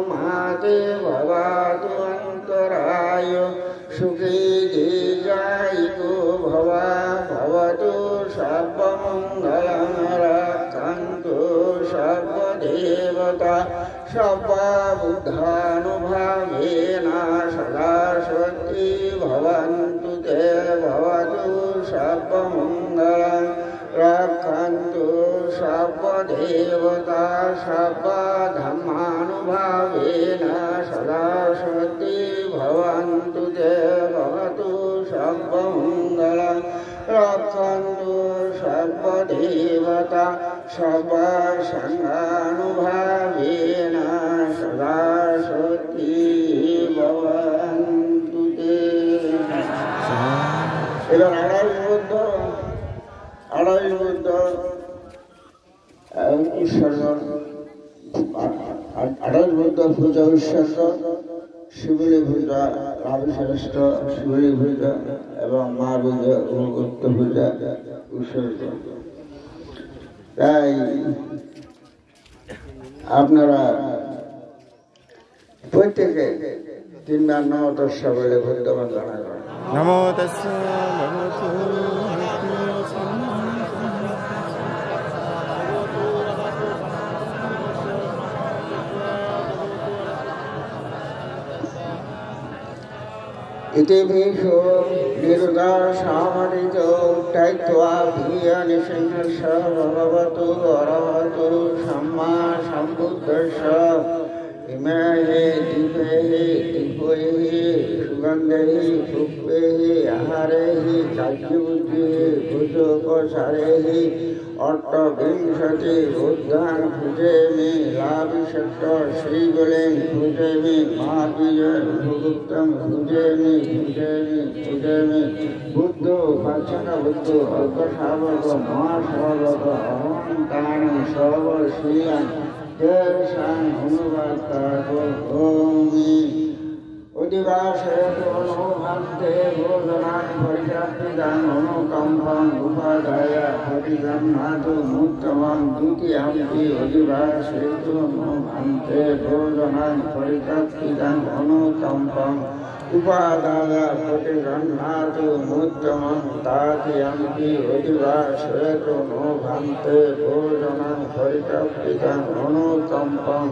माते भवतु अन्तराय सुखी दीर्घायिको भवतु सर्वमङ्गलं रक्षन्तु सर्वदेवता सर्वबुद्धानुभावेन सदा स्वस्ति भवन्तु ते भवतु सर्वमङ्गलं रक्षन्तु सर्वदेवता सर्वधर्मानुभावेन सदा स्वस्ति भवन्तु ते भवतु सर्वमङ्गलं रक्षन्तु सर्वदेवता সর্বসঙ্গানুভাবেন সদা সতী ভবন্তু তে। এবার আড়াই বুদ্ধ উৎসর্গ, আড়াই বুদ্ধ পূজা উৎসর্গ, শিবলী পূজা রাবিশ্রেষ্ঠ শিবলী পূজা এবং মা পূজা উত্ত পূজা উৎসর্গ। তাই আপনারা প্রত্যেকে তিনবার নমতস্য বলে বুদ্ধ বন্দনা করেন। নমো তস্য ভগবতো ইতি ভিষো নির্দশামরিত উত্থায়িত্বা ভিয়ানিসংঘর্ষ ভগবতু অরহতু সম্মা সম্বুদ্ধস্য ইমাহে দীপেহি দীপৈহি সুগন্ধৈহি পুষ্পৈহি আহারেহি কার্যবুদ্ধিহি ভুজোপসারেহি অষ্টবিংশতি বুদ্ধান পূজেমি লাভিষক্ত শ্রীবলেন পূজেমি মহাবীজন ভুগুপ্তম পূজেমি বুদ্ধ পাচন বুদ্ধ অল্পশাবক মহাশাবক অহংকারং সর্বশ্রিয়াং দেশাং অনুবাদমি অধিবাসয়তো ভান্তে ভোজনান পরিচাপ্তিদান অনুকম্পং উপাদায় পরিগৃহ্ণাতু মুত্তমং দ্বিতীয়াম্পি অধিবাসয়তো ভান্তে ভোজনান পরিচাপ্তিদান অনুকম্পং উপাদায় পরিগৃহ্ণাতু মুত্তমং তৃতীয়াম্পি অধিবাসয়তো ভান্তে ভোজনান পরিচাপ্তিদান অনুকম্পং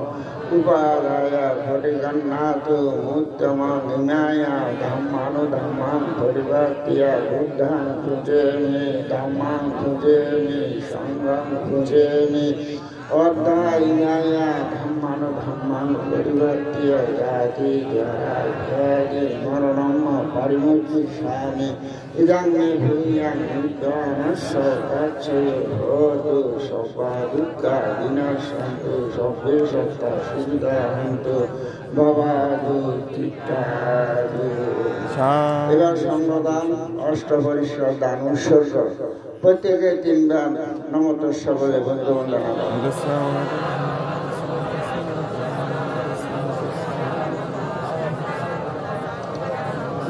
উপাদায় পরিগৃহ্ণাতু মুত্তমং ইমায় ধম্মানুধম্মাং পরিবর্ত্য বুদ্ধাং পূজেমি ধম্মাং পূজেমি সংঘং পূজেমি অর্ধাইনায় ধম্মানুধম্মাং পরিবর্ত্য জাতি জরাব্যাধি মরণং পরিমুচ্যসামি ইদং মে ভূয়াং বিদ্যানস্য কাচ্ছয়ো ভবতু সর্বা দুঃখা বিনাশন্তু সর্বে সত্তা সুবিধান্তু ভবাদু তিত্তাদু। এবার সঙ্গদান অষ্টপরিশ্বর দান উৎসর্গ। প্রত্যেকে তিনবার নমতস্য বলে বন্ধু বন্দনা করেন।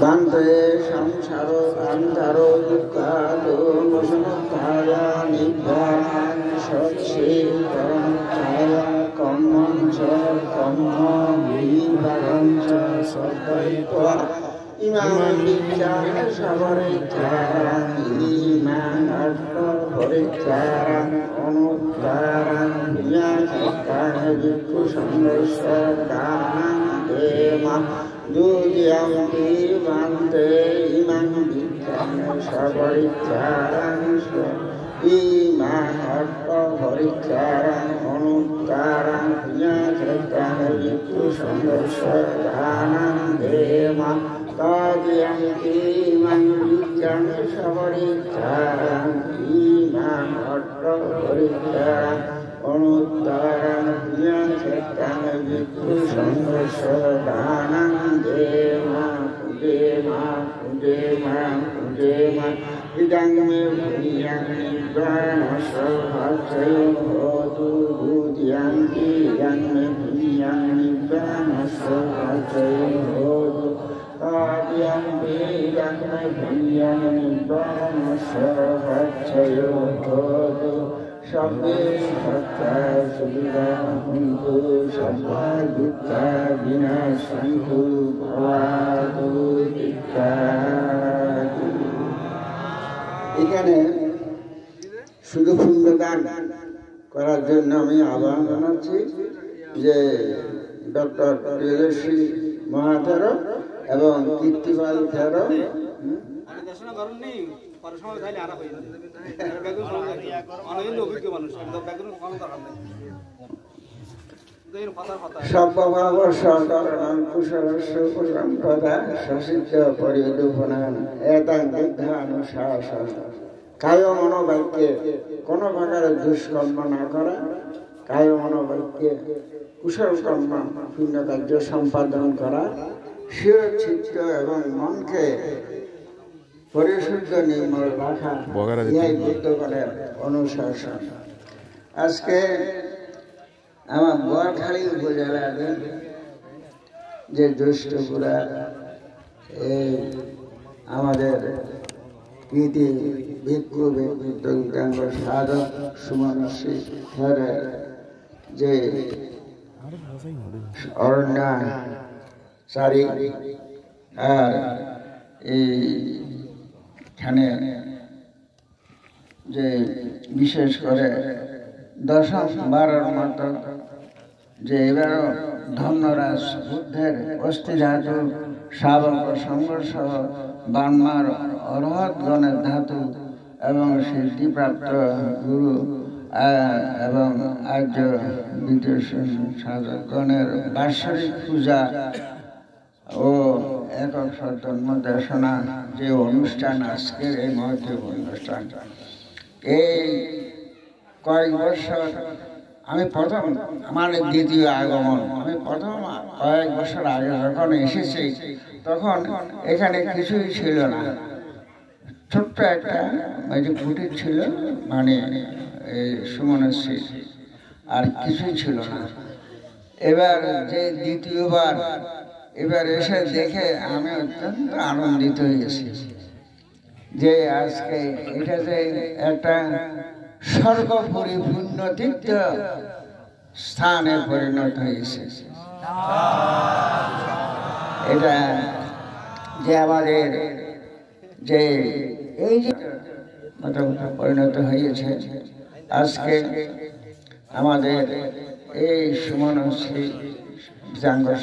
বান্ধে সংসার আন্ধার দুঃখাদো মোসমুদ্ধায় নিভ্যাং সচ্ছেদং ছায়া কম্মং চ কম্ম বিভাগং চ সদ্বৈত্বা ইমাং বিদ্যাং সপরিত্যাগং ইমাং অর্থ পরিত্যাগং অনুত্তরং বিনাশিকাং ভিক্ষু সংঘর্ষ দানং দেমা দুর্যান্তি বান্তে ইমাং বিদ্যাং সপরিত্যাগং ইমাং অর্থ পরিত্যাগং অনুত্তরং বিনাশিকাং ভিক্ষু সংঘর্ষ দানং দেমা দুর্যান্তি ইমাং বিদ্যাং সপরিত্যাগং ইমাং অর্থ পরিত্যাগং অনুত্তরং বিনাশিকাং ভিক্ষু সংঘর্ষ দানং দেমা পূজেমা ইদং মে ভূয়াং নিব্বাণস্য ভাচ্ছয়ো ভবতু দ্বিতীয়াম্পি ইদং মে ভূয়াং নিব্বাণস্য ভাচ্ছয়ো ভবতু তৃতীয়াম্পি ইদং মে ভূয়াং নিব্বাণস্য ভাচ্ছয়ো ভবতু সর্বে সত্তা সুবিধা হুন্তু সর্বা দুঃখা বিনাশন্তু ভবাদু তিত্তাদু। এখানে শুধু পুণ্যদান করার জন্য আমি আহ্বান জানাচ্ছি যে ডক্টর প্রিয়দর্শী মহাতের এবং কীর্তিপাল থেরো সর্বভাব সহকরণং কুশলস্য কুসম্পদা সসিদ্ধ পরিদুপনান এতাং বুদ্ধানুশাসন কায় মনোবাক্যে কোনো প্রকারের দুষ্কর্ম না করা, কায় মনোবাক্যে কুশল কর্ম পুণ্য কার্য সম্পাদন করা, শিরচিত্ত এবং মনকে পরিশুদ্ধ নির্মল রাখা, ইহাই বুদ্ধগণের অনুশাসন। আজকে আমার বোয়ালখালী উপজেলার যে জ্যৈষ্ঠপুরা আমাদের কৃতি ভিক্ষু ভিক্ষুদাঙ্গ সাধক সুমনশ্রী যে অরণ্যাচারী আর এইখানে যে বিশেষ করে দশম বারের মতো যে এবারও ধর্মরাজ বুদ্ধের অস্থি ধাতু শাবক সংঘর্ষ বান্মার অরহৎগণের ধাতু এবং সিদ্ধিপ্রাপ্ত গুরু এবং আর্য বিদেশ সাধকগণের বাৎসরিক পূজা ও একক সতর্ম দেশনা যে অনুষ্ঠান, আজকের এই মহত্ব অনুষ্ঠান, এই কয়েক বছর আমি প্রথম, আমার দ্বিতীয় আগমন, আমি প্রথম কয়েক বছর আগে যখন এসেছি তখন এখানে কিছুই ছিল না, ছোট্ট একটা যে কুটির ছিল, মানে এই সুমনশ্রী, আর কিছুই ছিল না। এবার যে দ্বিতীয়বার এবার এসে দেখে আমি অত্যন্ত আনন্দিত হয়েছি যে আজকে এটা যে একটা সর্বপরি পুণ্যতীর্থ স্থানে পরিণত হয়েছে। এটা যে আমাদের যে এই যে পরিণত হয়েছে, আজকে আমাদের এই সুমনশ্রী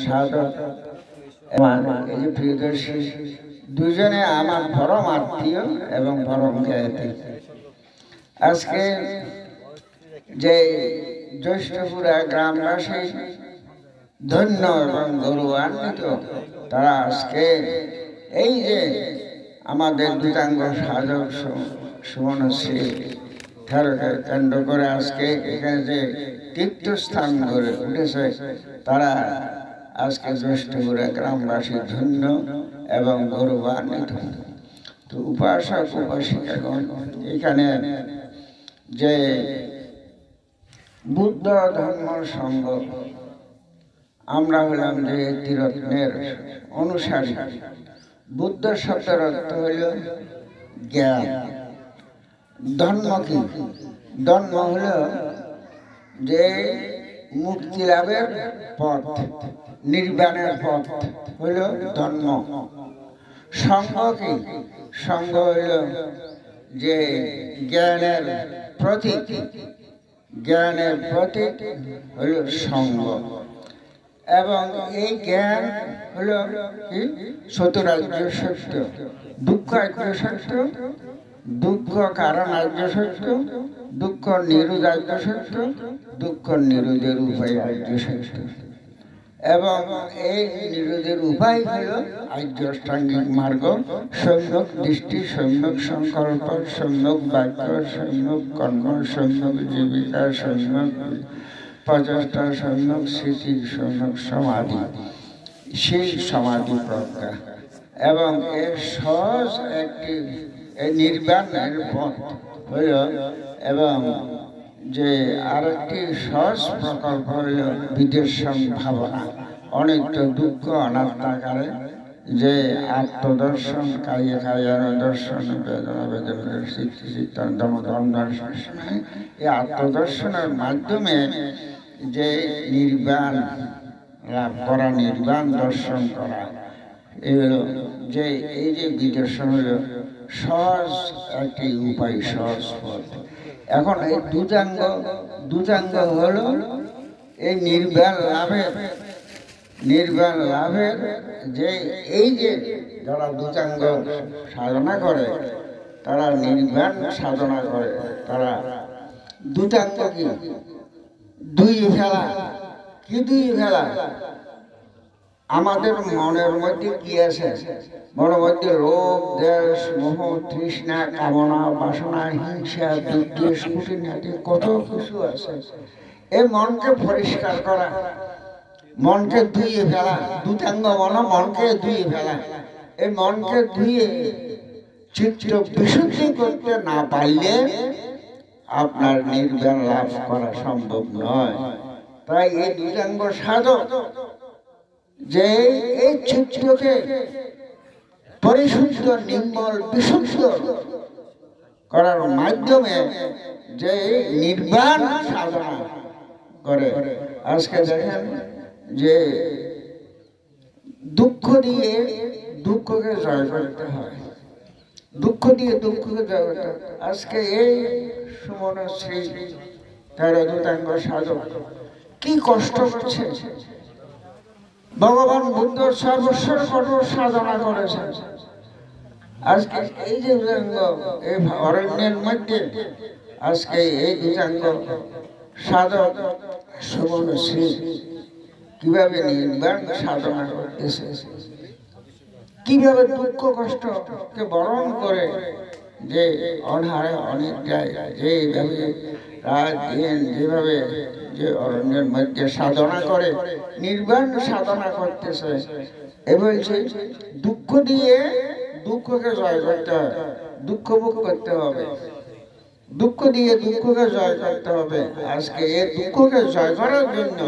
সাধক এই যে প্রিয়দর্শী দুজনে আমার পরম আত্মীয় এবং পরম জ্ঞাতি। আজকে যে জ্যৈষ্ঠপুরা গ্রামবাসী ধন্য এবং গৌরবান্বিত, তারা আজকে এই যে আমাদের দুতাঙ্গ সাধক সুমনশ্রী ঠাকুরকে কেন্দ্র করে আজকে এখানে যে তীর্থস্থান গড়ে উঠেছে, তারা আজকে জ্যৈষ্ঠপুরা গ্রামবাসী ধন্য এবং গৌরবান্বিত। তো উপাসক উপাসিকাগণ এখানে যে বুদ্ধ ধর্ম সংঘ, আমরা হলাম যে ত্রিরত্নের অনুসারী। বুদ্ধ শব্দের অর্থ হইল জ্ঞান। ধর্ম কি? ধর্ম হল যে মুক্তি লাভের পথ, নির্বাণের পথ হইল ধর্ম। সংঘ কি? সংঘ হইল যে জ্ঞানের প্রতীক, জ্ঞানের প্রতীক হইল সংঘ। এবং এই জ্ঞান হল কি? চতুরার্য সত্য, দুঃখ আর্য সত্য, দুঃখ কারণ আর্য সত্য, দুঃখ নিরোধ আর্য সত্য, দুঃখ নিরোধের উপায় আর্য সত্য। এবং এই নিরোধের উপায় হল আর্য অষ্টাঙ্গিক মার্গ, সম্যক দৃষ্টি, সম্যক সংকল্প, সম্যক বাক্য, সম্যক কর্ম, সম্যক জীবিকা, সম্যক প্রচেষ্টা, সম্যক স্মৃতি, সম্যক সমাধি, সেই সমাধি প্রজ্ঞা। এবং এর সহজ একটি নির্বাণের পথ হইল, এবং যে আরেকটি সহজ প্রকল্প হইল বিদর্শন ভাবনা, অনিত্য দুঃখ অনাত্মাকারে যে আত্মদর্শন, কায়ে কায়ার দর্শন, বেদনা বেদনের চিত্ত চিত্তম দর্শন, এই আত্মদর্শনের মাধ্যমে যে নির্বাণ লাভ করা, নির্বাণ দর্শন করা, এগুলো যে এই যে বিদর্শন হল সহজ একটি উপায়, সহজ পথ। এখন এই দুজাঙ্গ হল এই নির্বাণ লাভের যে এই যে যারা দুজাঙ্গ সাধনা করে, তারা নির্বাণ সাধনা করে, তারা দুজাঙ্গ কি? দুই ফেলা। কি দুই ফেলা? আমাদের মনের মধ্যে কি আছে? মনের মধ্যে লোভ, দেশ, মোহ, তৃষ্ণা, কামনা, বাসনা, হিংসা, বিদ্বেষ, খুঁটিনাটি কত কিছু আছে। এই মনকে পরিষ্কার করা, মনকে ধুয়ে ফেলা, দুটাঙ্গ মনকে ধুয়ে ফেলা। এই মনকে ধুয়ে চিত্ত বিশুদ্ধি করতে না পারলে আপনার নির্বাণ লাভ করা সম্ভব নয়। তাই এই দুটাঙ্গ সাধক যে এই চিত্তকে পরিশুদ্ধ, নির্মল, বিশুদ্ধ করার মাধ্যমে যে নির্বাণ সাধনা করে। আজকে দেখেন যে দুঃখ দিয়ে দুঃখকে জয় করতে হয়, দুঃখ দিয়ে দুঃখকে জয় করতে হয়। আজকে এই সুমন শ্রী 13 দুটাঙ্গ সাধক কি কষ্ট করছে। ভগবান বুদ্ধ সর্বস্বর কঠোর সাধনা করেছেন। আজকে এই যে দুটাঙ্গ এই অরণ্যের মধ্যে আজকে এই দুটাঙ্গ সাধক সুমন শ্রী কিভাবে নির্বাণ সাধনা করতেছে, কিভাবে দুঃখ কষ্টকে বরণ করে যে অনাহারে অনিদ্রায় যেভাবে রাত দিন যেভাবে যে অরণ্যের মধ্যে সাধনা করে নির্বাণ সাধনা করতেছে। এ বলছে দুঃখ দিয়ে দুঃখকে জয় করতে হবে, দুঃখ ভোগ করতে হবে, দুঃখ দিয়ে দুঃখকে জয় করতে হবে। আজকে এই দুঃখকে জয় করার জন্য,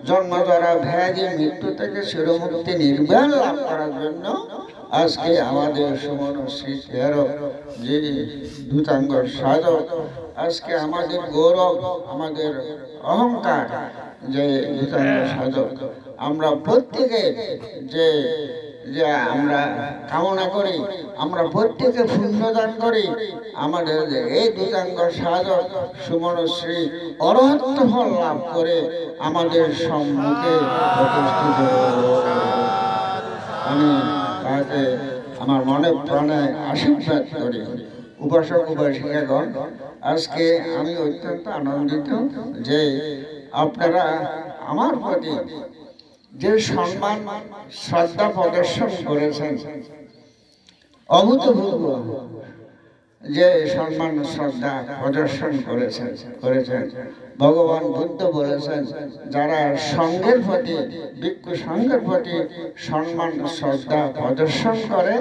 জন্ম জরা ব্যাধি মৃত্যু থেকে চিরমুক্তি নির্বাণ লাভ করার জন্য আজকে আমাদের সুমন শ্রী 13 যে দুটাঙ্গ সাধক, আজকে আমাদের গৌরব, আমাদের অহংকার যে দুটাঙ্গ সাধক। আমরা প্রত্যেকে যে যে আমরা কামনা করি, আমরা প্রত্যেকে পুণ্যদান করি আমাদের এই দুটাঙ্গ সাধক সুমন শ্রী অরহত্ব ফল লাভ করে আমাদের সম্মুখে প্রতিষ্ঠিত। আমি তাতে আমার মনে প্রাণে আশীর্বাদ করি। উপাসক উপাসিকাগণ, আজকে আমি অত্যন্ত আনন্দিত যে আপনারা আমার প্রতি যে সম্মান শ্রদ্ধা প্রদর্শন করেছেন, অভূতপূর্ব যে সম্মান শ্রদ্ধা প্রদর্শন করেছেন। ভগবান বুদ্ধ বলেছেন, যারা সঙ্গের প্রতি, ভিক্ষু সঙ্গের প্রতি সম্মান শ্রদ্ধা প্রদর্শন করে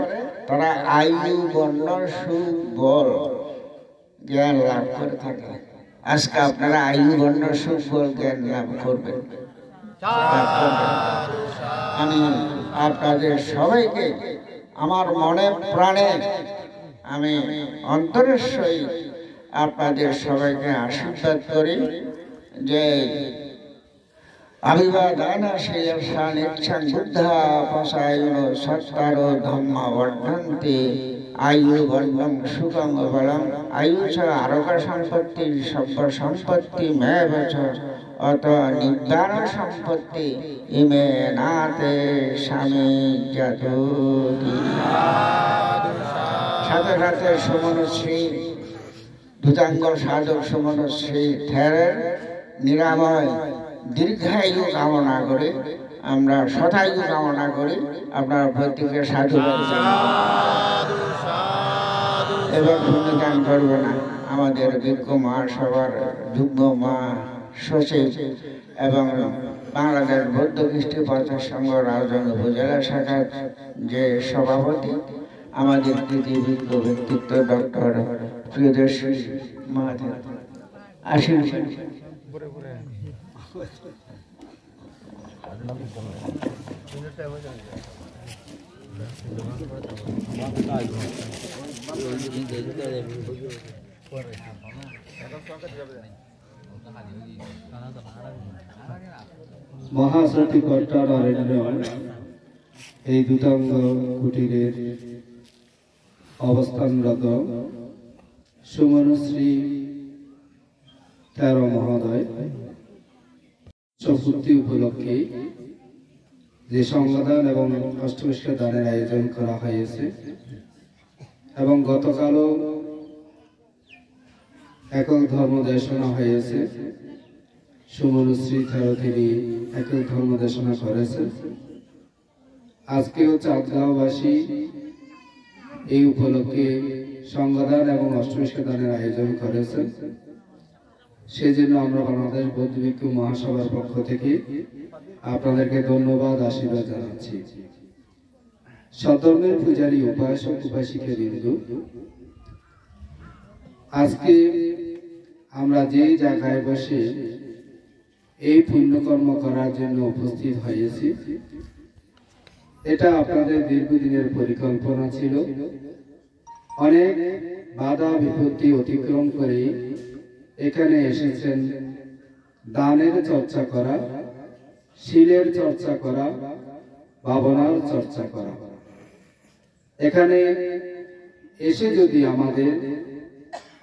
তারা আয়ু, বর্ণ, সুখ, বল, জ্ঞান লাভ করে থাকে। আজকে আপনারা আয়ু, বর্ণ, সুখ, বল, জ্ঞান লাভ করবেন। আমি আপনাদের সবাইকে আমার মনে প্রাণে আমি অন্তরের সহিত আপনাদের সবাইকে আশীর্বাদ করি যে अभिवादान श्रेयसा निच्छं बुद्धा पसायुनो सत्तारो धम्मा वर्धन्ते आयु वर्णं सुखं बलम् आयु च आरोग्य संपत्ति सब्ब संपत्ति में बच अत निदान संपत्ति इमे नाते स्वामी जतोति साथे साथे सुमन श्री दूतांग साधक सुमन श्री थेरेर निरामय दीर्घायु कामना करे আমরা শতায়ু কামনা করি আপনার প্রত্যেকে সাধু এবার পুণ্যদান করবে না আমাদের বিজ্ঞ মহাসভার যুগ্ম মহাসচিব এবং বাংলাদেশ বৌদ্ধ খ্রিস্টি প্রচার সংঘ রাজধানী উপজেলা শাখার যে সভাপতি আমাদের তৃতীয় বিজ্ঞ ব্যক্তিত্ব ডক্টর প্রিয়দর্শী মহাদেব আশীর্বাদ মহাসতী কট্টার অরণ্য এই দুতাঙ্গ কুটিরের অবস্থানরত সুমনশ্রী 13 মহোদয় চতুর্থী উপলক্ষে যে সংবাদান এবং অষ্টমিষ্ট দানের আয়োজন করা হয়েছে এবং গতকালও একক ধর্ম দেশনা হয়েছে সুমনশ্রী 13 তিনি একক ধর্ম দেশনা করেছেন আজকেও চাঁদগাঁওবাসী এই উপলক্ষে সংঘদান এবং অষ্টমীষ্ঠ দানের আয়োজন করেছেন। সেজন্য আমরা বাংলাদেশ বৌদ্ধ ভিক্ষু মহাসভার পক্ষ থেকে আপনাদেরকে ধন্যবাদ আশীর্বাদ জানাচ্ছি। সধর্মের পূজারী উপাসক উপাসিকা বিন্দু, আজকে আমরা যে জায়গায় বসে এই পুণ্যকর্ম করার জন্য উপস্থিত হয়েছি, এটা আপনাদের দীর্ঘদিনের পরিকল্পনা ছিল। অনেক বাধা বিপত্তি অতিক্রম করে এখানে এসেছেন দানের চর্চা করা, শীলের চর্চা করা, ভাবনার চর্চা করা। এখানে এসে যদি আমাদের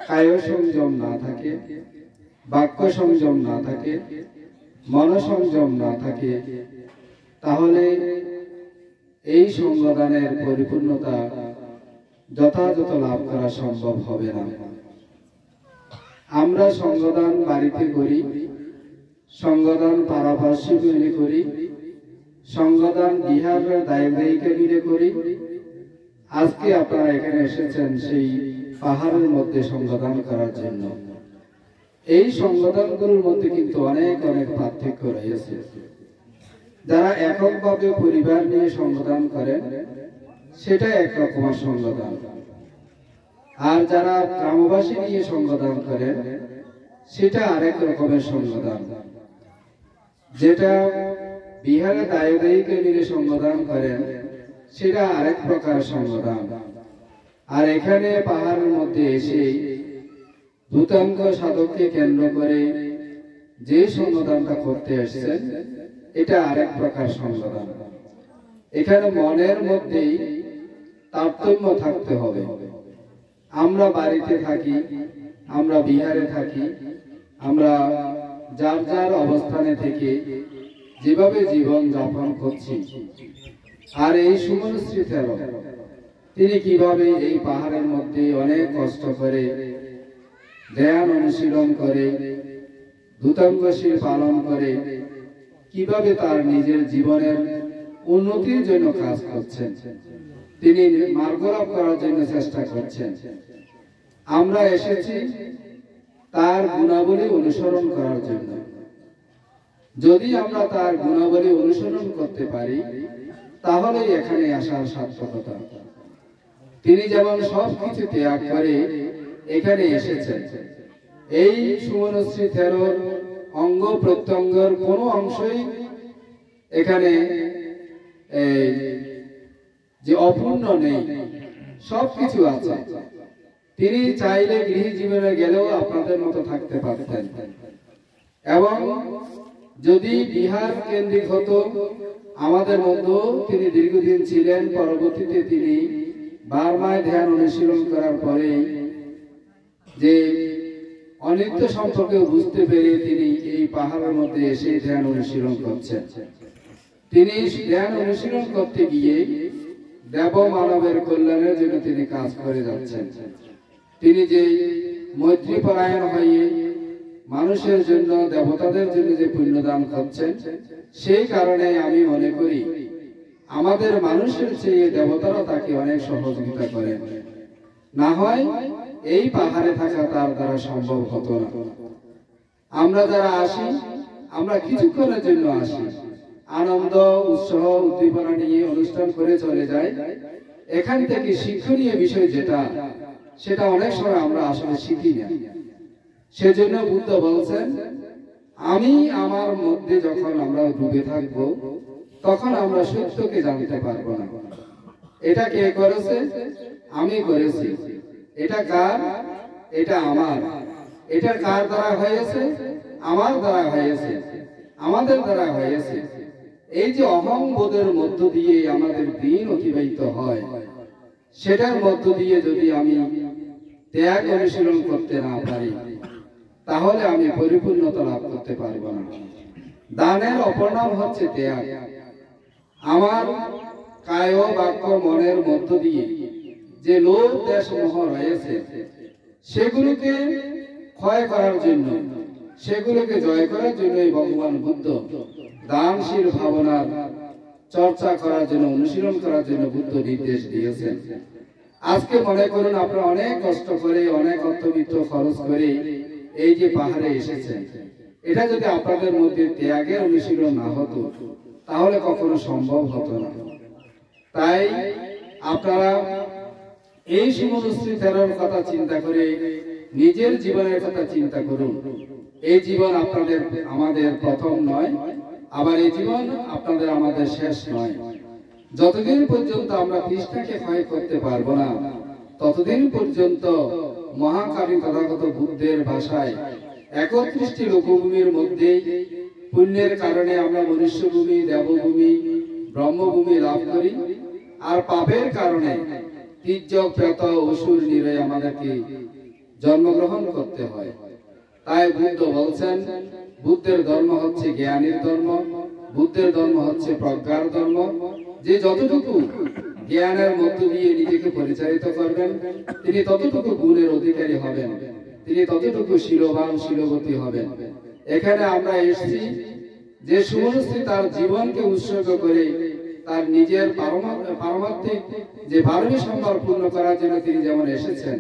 কায় সংযম না থাকে, বাক্য সংযম না থাকে, মন সংযম না থাকে, তাহলে এই সংঘদানের পরিপূর্ণতা যথাযথ লাভ করা সম্ভব হবে না। আমরা সংঘদান বাড়িতে করি, সংঘদান পাড়াপাড়শি মিলে করি, সংঘদান বিহার দায়িকা মিলে করি। আজকে আপনারা এখানে এসেছেন সেই পাহাড়ের মধ্যে সংঘদান করার জন্য। এই সংঘদানগুলোর মধ্যে কিন্তু অনেক অনেক পার্থক্য রয়েছে। যারা এককভাবে পরিবার নিয়ে সংঘদান করেন সেটা এক রকমের সংঘদান, আর যারা গ্রামবাসী নিয়ে সংঘদান করেন সেটা আরেক রকমের সংঘদান। যেটা বিহারে দায়িকে মিলে সংঘদান করেন সেটা আরেক প্রকার সংঘদান। আর এখানে পাহাড়ের মধ্যে এসে ভূতাঙ্গ সাধককে কেন্দ্র করে যে সংঘদানটা করতে আসছেন এটা আরেক প্রকার সংঘদান। এখানে মনের মধ্যেই তারতম্য থাকতে হবে। আমরা বাড়িতে থাকি, আমরা বিহারে থাকি, আমরা যার যার অবস্থানে থেকে যেভাবে জীবন যাপন করছি, আর এই সুমনশ্রী থেরো তিনি কিভাবে এই পাহাড়ের মধ্যে অনেক কষ্ট করে ধ্যান অনুশীলন করে, ধূতাঙ্গশীল পালন করে, কিভাবে তার নিজের জীবনের উন্নতির জন্য কাজ করছেন, তিনি মার্গলাভ করার জন্য চেষ্টা করছেন। আমরা এসেছি তার গুণাবলী অনুসরণ করার জন্য। যদি আমরা তার গুণাবলী অনুসরণ করতে পারি তাহলে এখানে আসার সার্থকতা। তিনি যেমন সবকিছু ত্যাগ করে এখানে এসেছেন, এই সুমনশ্রী থেরোর অঙ্গ প্রত্যঙ্গের কোনো অংশই এখানে যে অপূর্ণ নেই, সবকিছু আছে। তিনি চাইলে গৃহ জীবনে গেলেও আপনাদের মতো থাকতে পারতেন, এবং যদি বিহার কেন্দ্রিক হতো আমাদের মধ্যে তিনি দীর্ঘদিন ছিলেন। পরবর্তীতে তিনি বার্মায় ধ্যান অনুশীলন করার পরে যে অনিত্য সম্পর্কে বুঝতে পেরে তিনি এই পাহাড়ের মধ্যে এসে ধ্যান অনুশীলন করছেন। তিনি ধ্যান অনুশীলন করতে গিয়ে দেব মানবের কল্যাণের জন্য তিনি কাজ করে যাচ্ছেন। তিনি যে মৈত্রীপরায়ণ হয়ে মানুষের জন্য, দেবতাদের জন্য যে পুণ্যদান করছেন, সেই কারণে আমি মনে করি আমাদের মানুষের চেয়ে দেবতারা তাকে অনেক সহযোগিতা করেন। না হয় এই পাহাড়ে থাকা তার দ্বারা সম্ভব হতো না। আমরা যারা আসি, আমরা কিছুক্ষণের জন্য আসি, আনন্দ উৎসাহ উদ্দীপনা নিয়ে অনুষ্ঠান করে চলে যাই। এখান থেকে শিক্ষণীয় বিষয় যেটা, সেটা অনেক সময় আমরা আসলে শিখি না। সেজন্য বুদ্ধ বলছেন, আমি আমার মধ্যে যখন আমরা ডুবে থাকবো তখন আমরা সত্যকে জানতে পারবো না। এটা কে করেছে? আমি করেছি। এটা কার? এটা আমার। এটা কার দ্বারা হয়েছে? আমার দ্বারা হয়েছে, আমাদের দ্বারা হয়েছে। এই যে অহং বোধের মধ্য দিয়ে আমাদের দিন অতিবাহিত হয়, সেটার মধ্য দিয়ে যদি আমি ত্যাগ অনুশীলন করতে না পারি তাহলে আমি পরিপূর্ণতা লাভ করতে পারব না। দানের অপর নাম হচ্ছে ত্যাগ। আমার কায় বাক্য মনের মধ্য দিয়ে যে লোভ দেশ মোহ রয়েছে সেগুলোকে ক্ষয় করার জন্য, সেগুলোকে জয় করার জন্যই ভগবান বুদ্ধ দানশীল ভাবনার চর্চা করার জন্য, অনুশীলন করার জন্য বুদ্ধ নির্দেশ দিয়েছেন। আজকে মনে করুন আপনারা অনেক কষ্ট করে, অনেক অর্থবিত্ত খরচ করে এই যে পাহাড়ে এসেছেন, এটা যদি আপনাদের মধ্যে ত্যাগের অনুশীলন না হতো তাহলে কখনো সম্ভব হতো না। তাই আপনারা এই সমুদ্রশ্রী ফেরার কথা চিন্তা করে নিজের জীবনের কথা চিন্তা করুন। এই জীবন আপনাদের আমাদের প্রথম নয়, আবার এই জীবন আপনাদের আমাদের শেষ নয়। যতদিন পর্যন্ত আমরা কৃষ্ণকে ক্ষয় করতে পারবো না, ততদিন পর্যন্ত মহাকাবি তথাগত বুদ্ধের ভাষায় 31টি লোকভূমির মধ্যে পুণ্যের কারণে আমরা মনুষ্যভূমি, দেবভূমি, ব্রহ্মভূমি লাভ করি, আর পাপের কারণে তির্যক, প্রেত, অসুর, নিরয় আমাদেরকে জন্মগ্রহণ করতে হয়। তাই বুদ্ধ বলছেন, বুদ্ধের ধর্ম হচ্ছে জ্ঞানের ধর্ম, বুদ্ধের ধর্ম হচ্ছে প্রজ্ঞার ধর্ম। যে যতটুকু জ্ঞানের মধ্য দিয়ে নিজেকে পরিচালিত করবেন, তিনি ততটুকু গুণের অধিকারী হবেন, তিনি ততটুকু শীলবান, শীলবতী হবেন। এখানে আমরা এসেছি যে শুভশ্রী তার জীবনকে উৎসর্গ করে তার নিজের পারমার্থিক যে পারমিক সম্ভার পূর্ণ করার জন্য তিনি যেমন এসেছেন,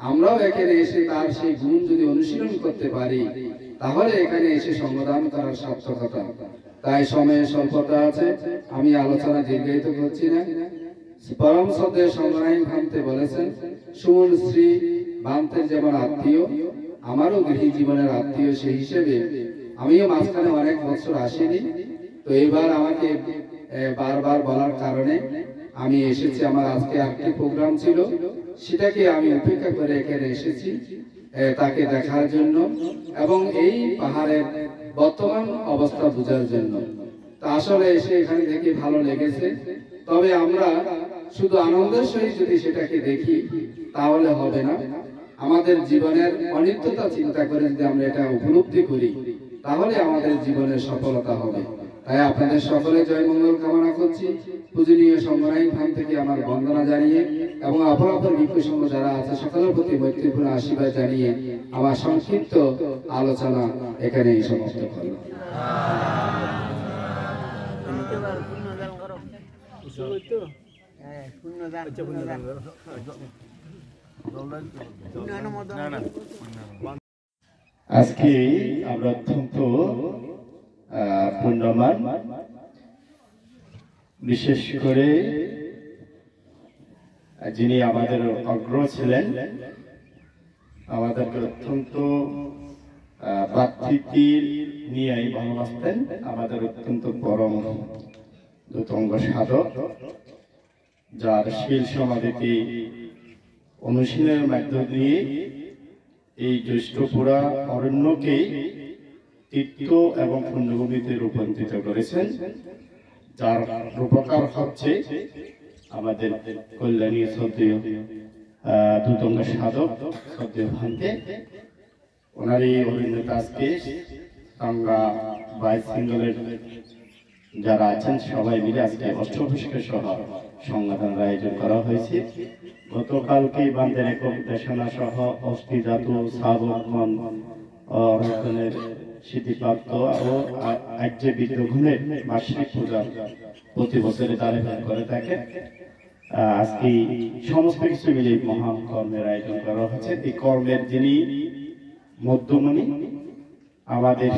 আমরাও এখানে এসে তার সেই গুণ যদি অনুশীলন করতে পারি তাহলে এখানে এসে সমাধান করার সার্থকতা। তাই সময়ে স্বল্পতা আছে, আমি আলোচনা দীর্ঘায়িত করছি না। পরম শ্রদ্ধেয় সংগ্রামী ভান্তে বলেছেন, সুমন শ্রী ভান্তের যেমন আত্মীয়, আমারও গৃহী জীবনের আত্মীয়, সেই হিসেবে আমিও মাঝখানে অনেক বছর আসিনি। তো এবার আমাকে বারবার বলার কারণে আমি এসেছি। আমার আজকে আরেকটি প্রোগ্রাম ছিল, সেটাকে আমি উপেক্ষা করে এখানে এসেছি তাকে দেখার জন্য এবং এই পাহাড়ের বর্তমান অবস্থা বোঝার জন্য। তা আসলে এসে এখানে দেখে ভালো লেগেছে। তবে আমরা শুধু আনন্দের সহিত যদি সেটাকে দেখি তাহলে হবে না, আমাদের জীবনের অনিত্যতা চিন্তা করে যদি আমরা এটা উপলব্ধি করি তাহলে আমাদের জীবনের সফলতা হবে। তাই আপনাদের সকলে জয় মঙ্গল কামনা করছি। পূজনীয় সংগ্রামী ভান থেকে আমার বন্দনা জানিয়ে এবং অপর অপর ভিক্ষু সংঘ যারা আছে সকলের প্রতি মৈত্রীপূর্ণ আশীর্বাদ জানিয়ে আমার সংক্ষিপ্ত আলোচনা এখানেই সমাপ্ত করলাম। আজকে আমরা অত্যন্ত পুণ্যমান, বিশেষ করে যিনি আমাদের অগ্র ছিলেন, আমাদেরকে অত্যন্ত ভ্রাতৃত্ব নিয়ে ভালোবাসতেন, আমাদের অত্যন্ত পরম দুতঙ্গ সাধক, যার শীল সমাধিতে অনুশীলনের মধ্য দিয়ে এই জ্যৈষ্ঠপুরা অরণ্যকে তীর্থ এবং পুণ্যভূমিতে রূপান্তরিত করেছেন, যার রূপকার হচ্ছে আমাদের কল্যাণী শ্রদ্ধেয় দুতঙ্গ সাধক শ্রদ্ধেয় ভান্তে। ওনার এই অরণ্যতা আজকে টাঙ্গা বাইশ সিঙ্গলের যারা আছেন সবাই মিলে আজকে অষ্টভুষ্কে সহ সংগঠনের আয়োজন করা হয়েছে। গতকালকে বান্ধের একক দেশনা সহ অস্থি ধাতু সাবকমন অনুষ্ঠানের স্মৃতিপ্রাপ্ত ও আর্য বিদ্যগুণের বার্ষিক পূজা প্রতি বছরে তারা করে থাকে। আজকে সমস্ত কিছু মিলে মহান কর্মের আয়োজন করা হচ্ছে। এই কর্মের যিনি মধ্যমণি, আমাদের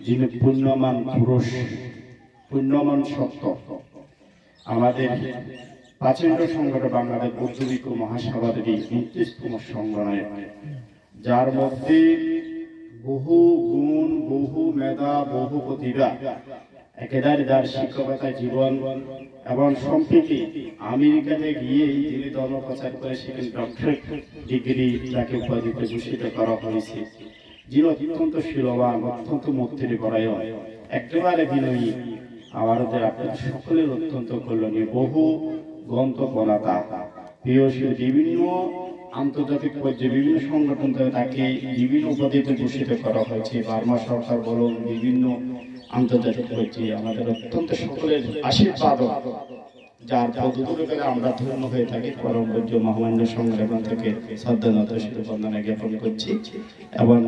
যিনি পুণ্যমান পুরুষ, পুণ্যমান সত্য, আমাদের প্রাচীন সংগঠন বাংলাদেশ বৌদ্ধবিক মহাসভাদের 29তম সংগঠনের, যার মধ্যে বহু গুণ, বহু মেধা, বহু প্রতিভা, একেবারে যার শিক্ষকতা জীবন এবং সম্প্রীতি আমেরিকাতে গিয়ে যিনি ধর্ম প্রচার করে সেখানে ডক্টরেট ডিগ্রি যাকে উপাধিতে ভূষিত করা হয়েছে, যিনি অত্যন্ত শীলবান, অত্যন্ত মূর্তির পরায়ণ, একেবারে বিনয়ী, আমাদের আপনাদের সকলের অত্যন্ত কল্যাণী, বহু গ্রন্থ প্রণেতা, প্রিয় বিভিন্ন আন্তর্জাতিক পর্যায়ে বিভিন্ন সংগঠন থেকে তাকে বিভিন্ন উপাধিতে ভূষিত করা হয়েছে। বার্মা সরকার বলুন, বিভিন্ন আন্তর্জাতিক পর্যায়ে আমাদের অত্যন্ত সকলের আশীর্বাদ যার পদধূলি করে আমরা ধন্য হয়ে থাকি। পরম পূজ্য মহামান্য সংগ্রাম থেকে শ্রদ্ধানত বন্দনা জ্ঞাপন করছি। এবং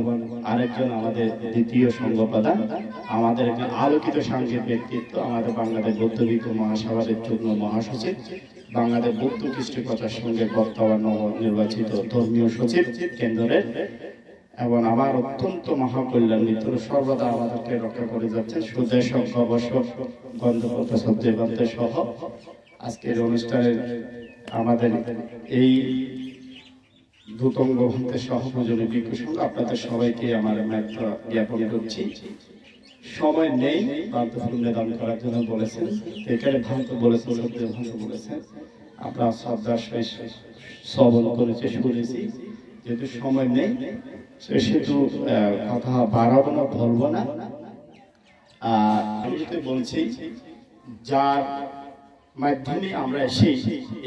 আরেকজন আমাদের দ্বিতীয় সংঘ প্রধান, আমাদের একজন আলোকিত সাংঘিক ব্যক্তিত্ব, আমাদের বাংলাদেশ বৌদ্ধ ভিক্ষু মহাসভার যুগ্ম মহাসচিব, বাংলাদেশ বৌদ্ধ কৃষ্টি প্রচার সংঘের বর্তমান নির্বাচিত ধর্মীয় সচিব কেন্দ্রের, এবং আমার অত্যন্ত মহাকল্যাণ মিত্র, সর্বদা আমাদেরকে রক্ষা করে যাচ্ছেন সুদেশ গবেষক গন্ধপথ সত্যবান্ত সহ আজকের অনুষ্ঠানের আমাদের এই দুতঙ্গ ভন্তের সহযোগী ভিক্ষু সংঘ, আপনাদের সবাইকে আমার মাত্রা জ্ঞাপন করছি। সময় নেই ভ্রান্ত দান করার জন্য বলেছেন, এখানে ভ্রান্ত বলেছেন, সত্য ভ্রান্ত বলেছেন, আমরা শ্রদ্ধার সহিত শ্রবণ করেছি, শুনেছি। যেহেতু সময় নেই সেহেতু কথা বাড়াবো না, বলবো না। আর আমি যদি বলছি, যার মাধ্যমে আমরা এসে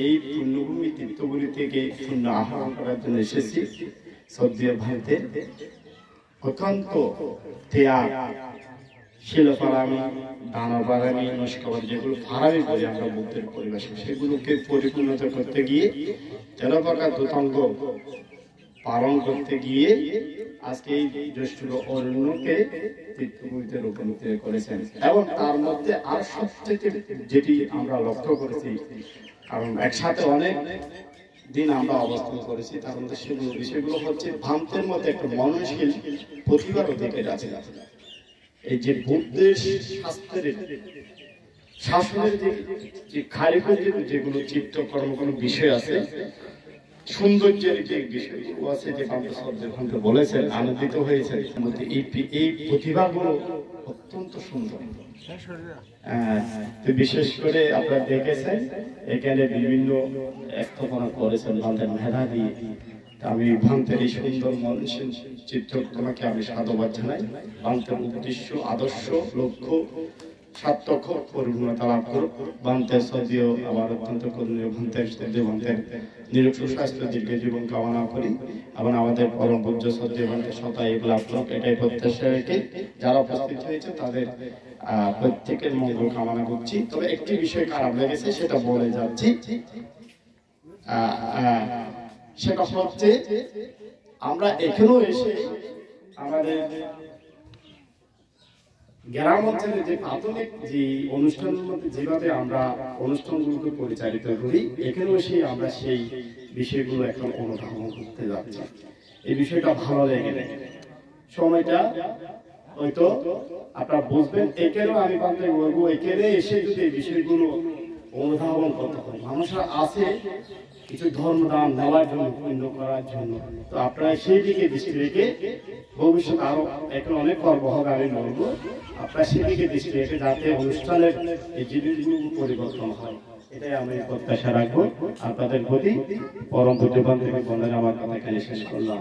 এই পুণ্যভূমি তীর্থগুলি থেকে পুণ্য আহরণ করার জন্য এসেছি, শ্রদ্ধেয় ভাইদের অত্যন্ত ত্যাগ, শিলপারামি, দানপারামি, নস্কর, যেগুলো ফারামি বলি আমরা বুদ্ধের পরিবেশে, সেগুলোকে পরিপূর্ণতা করতে গিয়ে 13 প্রকার দুতঙ্গ পালন করতে গিয়ে আজকে এই জ্যৈষ্ঠ অরণ্যকে তীর্থভূমিতে রূপান্তরিত করেছেন। এবং তার মধ্যে আর সবচেয়ে যেটি আমরা লক্ষ্য করেছি, কারণ একসাথে অনেক দিন আমরা অবস্থান করেছি, তার মধ্যে সেগুলো বিষয়গুলো হচ্ছে ভ্রান্তের মধ্যে একটা মননশীল প্রতিভার অধিকার আছে। এই যে বুদ্ধের শাস্ত্রের শাসনের যে কারিগরি যেগুলো চিত্তকর্ম কোনো বিষয় আছে, সৌন্দর্যের যে বিষয়গুলো আছে, যে ভ্রান্ত বলেছেন, আনন্দিত হয়েছে, এই প্রতিভাগুলো অত্যন্ত সুন্দর। বিশেষ করে আপনারা দেখেছেন এখানে বিভিন্ন স্থাপনা করেছেন ভ্রান্তের মেধা দিয়ে। আমি ভ্রান্তের এই সুন্দর মননশীল চিত্রকর্মকে আমি সাধুবাদ জানাই। ভ্রান্তের উদ্দেশ্য, আদর্শ, লক্ষ্য সার্থক পরিপূর্ণতা লাভ করুক। ভ্রান্তের সদীয় আমার অত্যন্ত করণীয় ভ্রান্তের নিরক্ষ স্বাস্থ্য দীর্ঘ জীবন কামনা করি, এবং আমাদের পরম পূজ্য সদীয় ভ্রান্তের সদাই লাভ করুক, এটাই প্রত্যাশা রেখে যারা উপস্থিত হয়েছে তাদের প্রত্যেকের মঙ্গল কামনা করছি। তবে একটি বিষয় খারাপ লেগেছে, সেটা বলে যাচ্ছি। সেটা হচ্ছে আমরা এখানেও এসে আমাদের গ্রাম অঞ্চলে যে প্রাথমিক যে অনুষ্ঠানের মধ্যে যেভাবে আমরা অনুষ্ঠানগুলোকে পরিচালিত করি, এখানেও এসে আমরা সেই বিষয়গুলো এখন অনুধাবন করতে যাচ্ছি। এই বিষয়টা ভালো লেগে সময়টা হয়তো আপনারা বুঝবেন। এখানেও আমি বলতে বলবো, এখানে এসে যদি এই বিষয়গুলো অনুধাবন করতে হয়, মানুষরা আছে কিছু ধর্মদান নেওয়ার জন্য, পুণ্য করার জন্য, তো আপনারা সেই দিকে দৃষ্টি রেখে ভবিষ্যৎ আরো এখন অনেক পর্ব হবে, আমি বলবো আপনারা সেদিকে দৃষ্টি রেখে যাতে অনুষ্ঠানের এই জিনিসগুলো পরিবর্তন হয়, এটাই আমি প্রত্যাশা রাখবো আপনাদের প্রতি। পরম পূজ্য বান্ধবী বন্ধুরা, আমার কথা এখানে শেষ করলাম।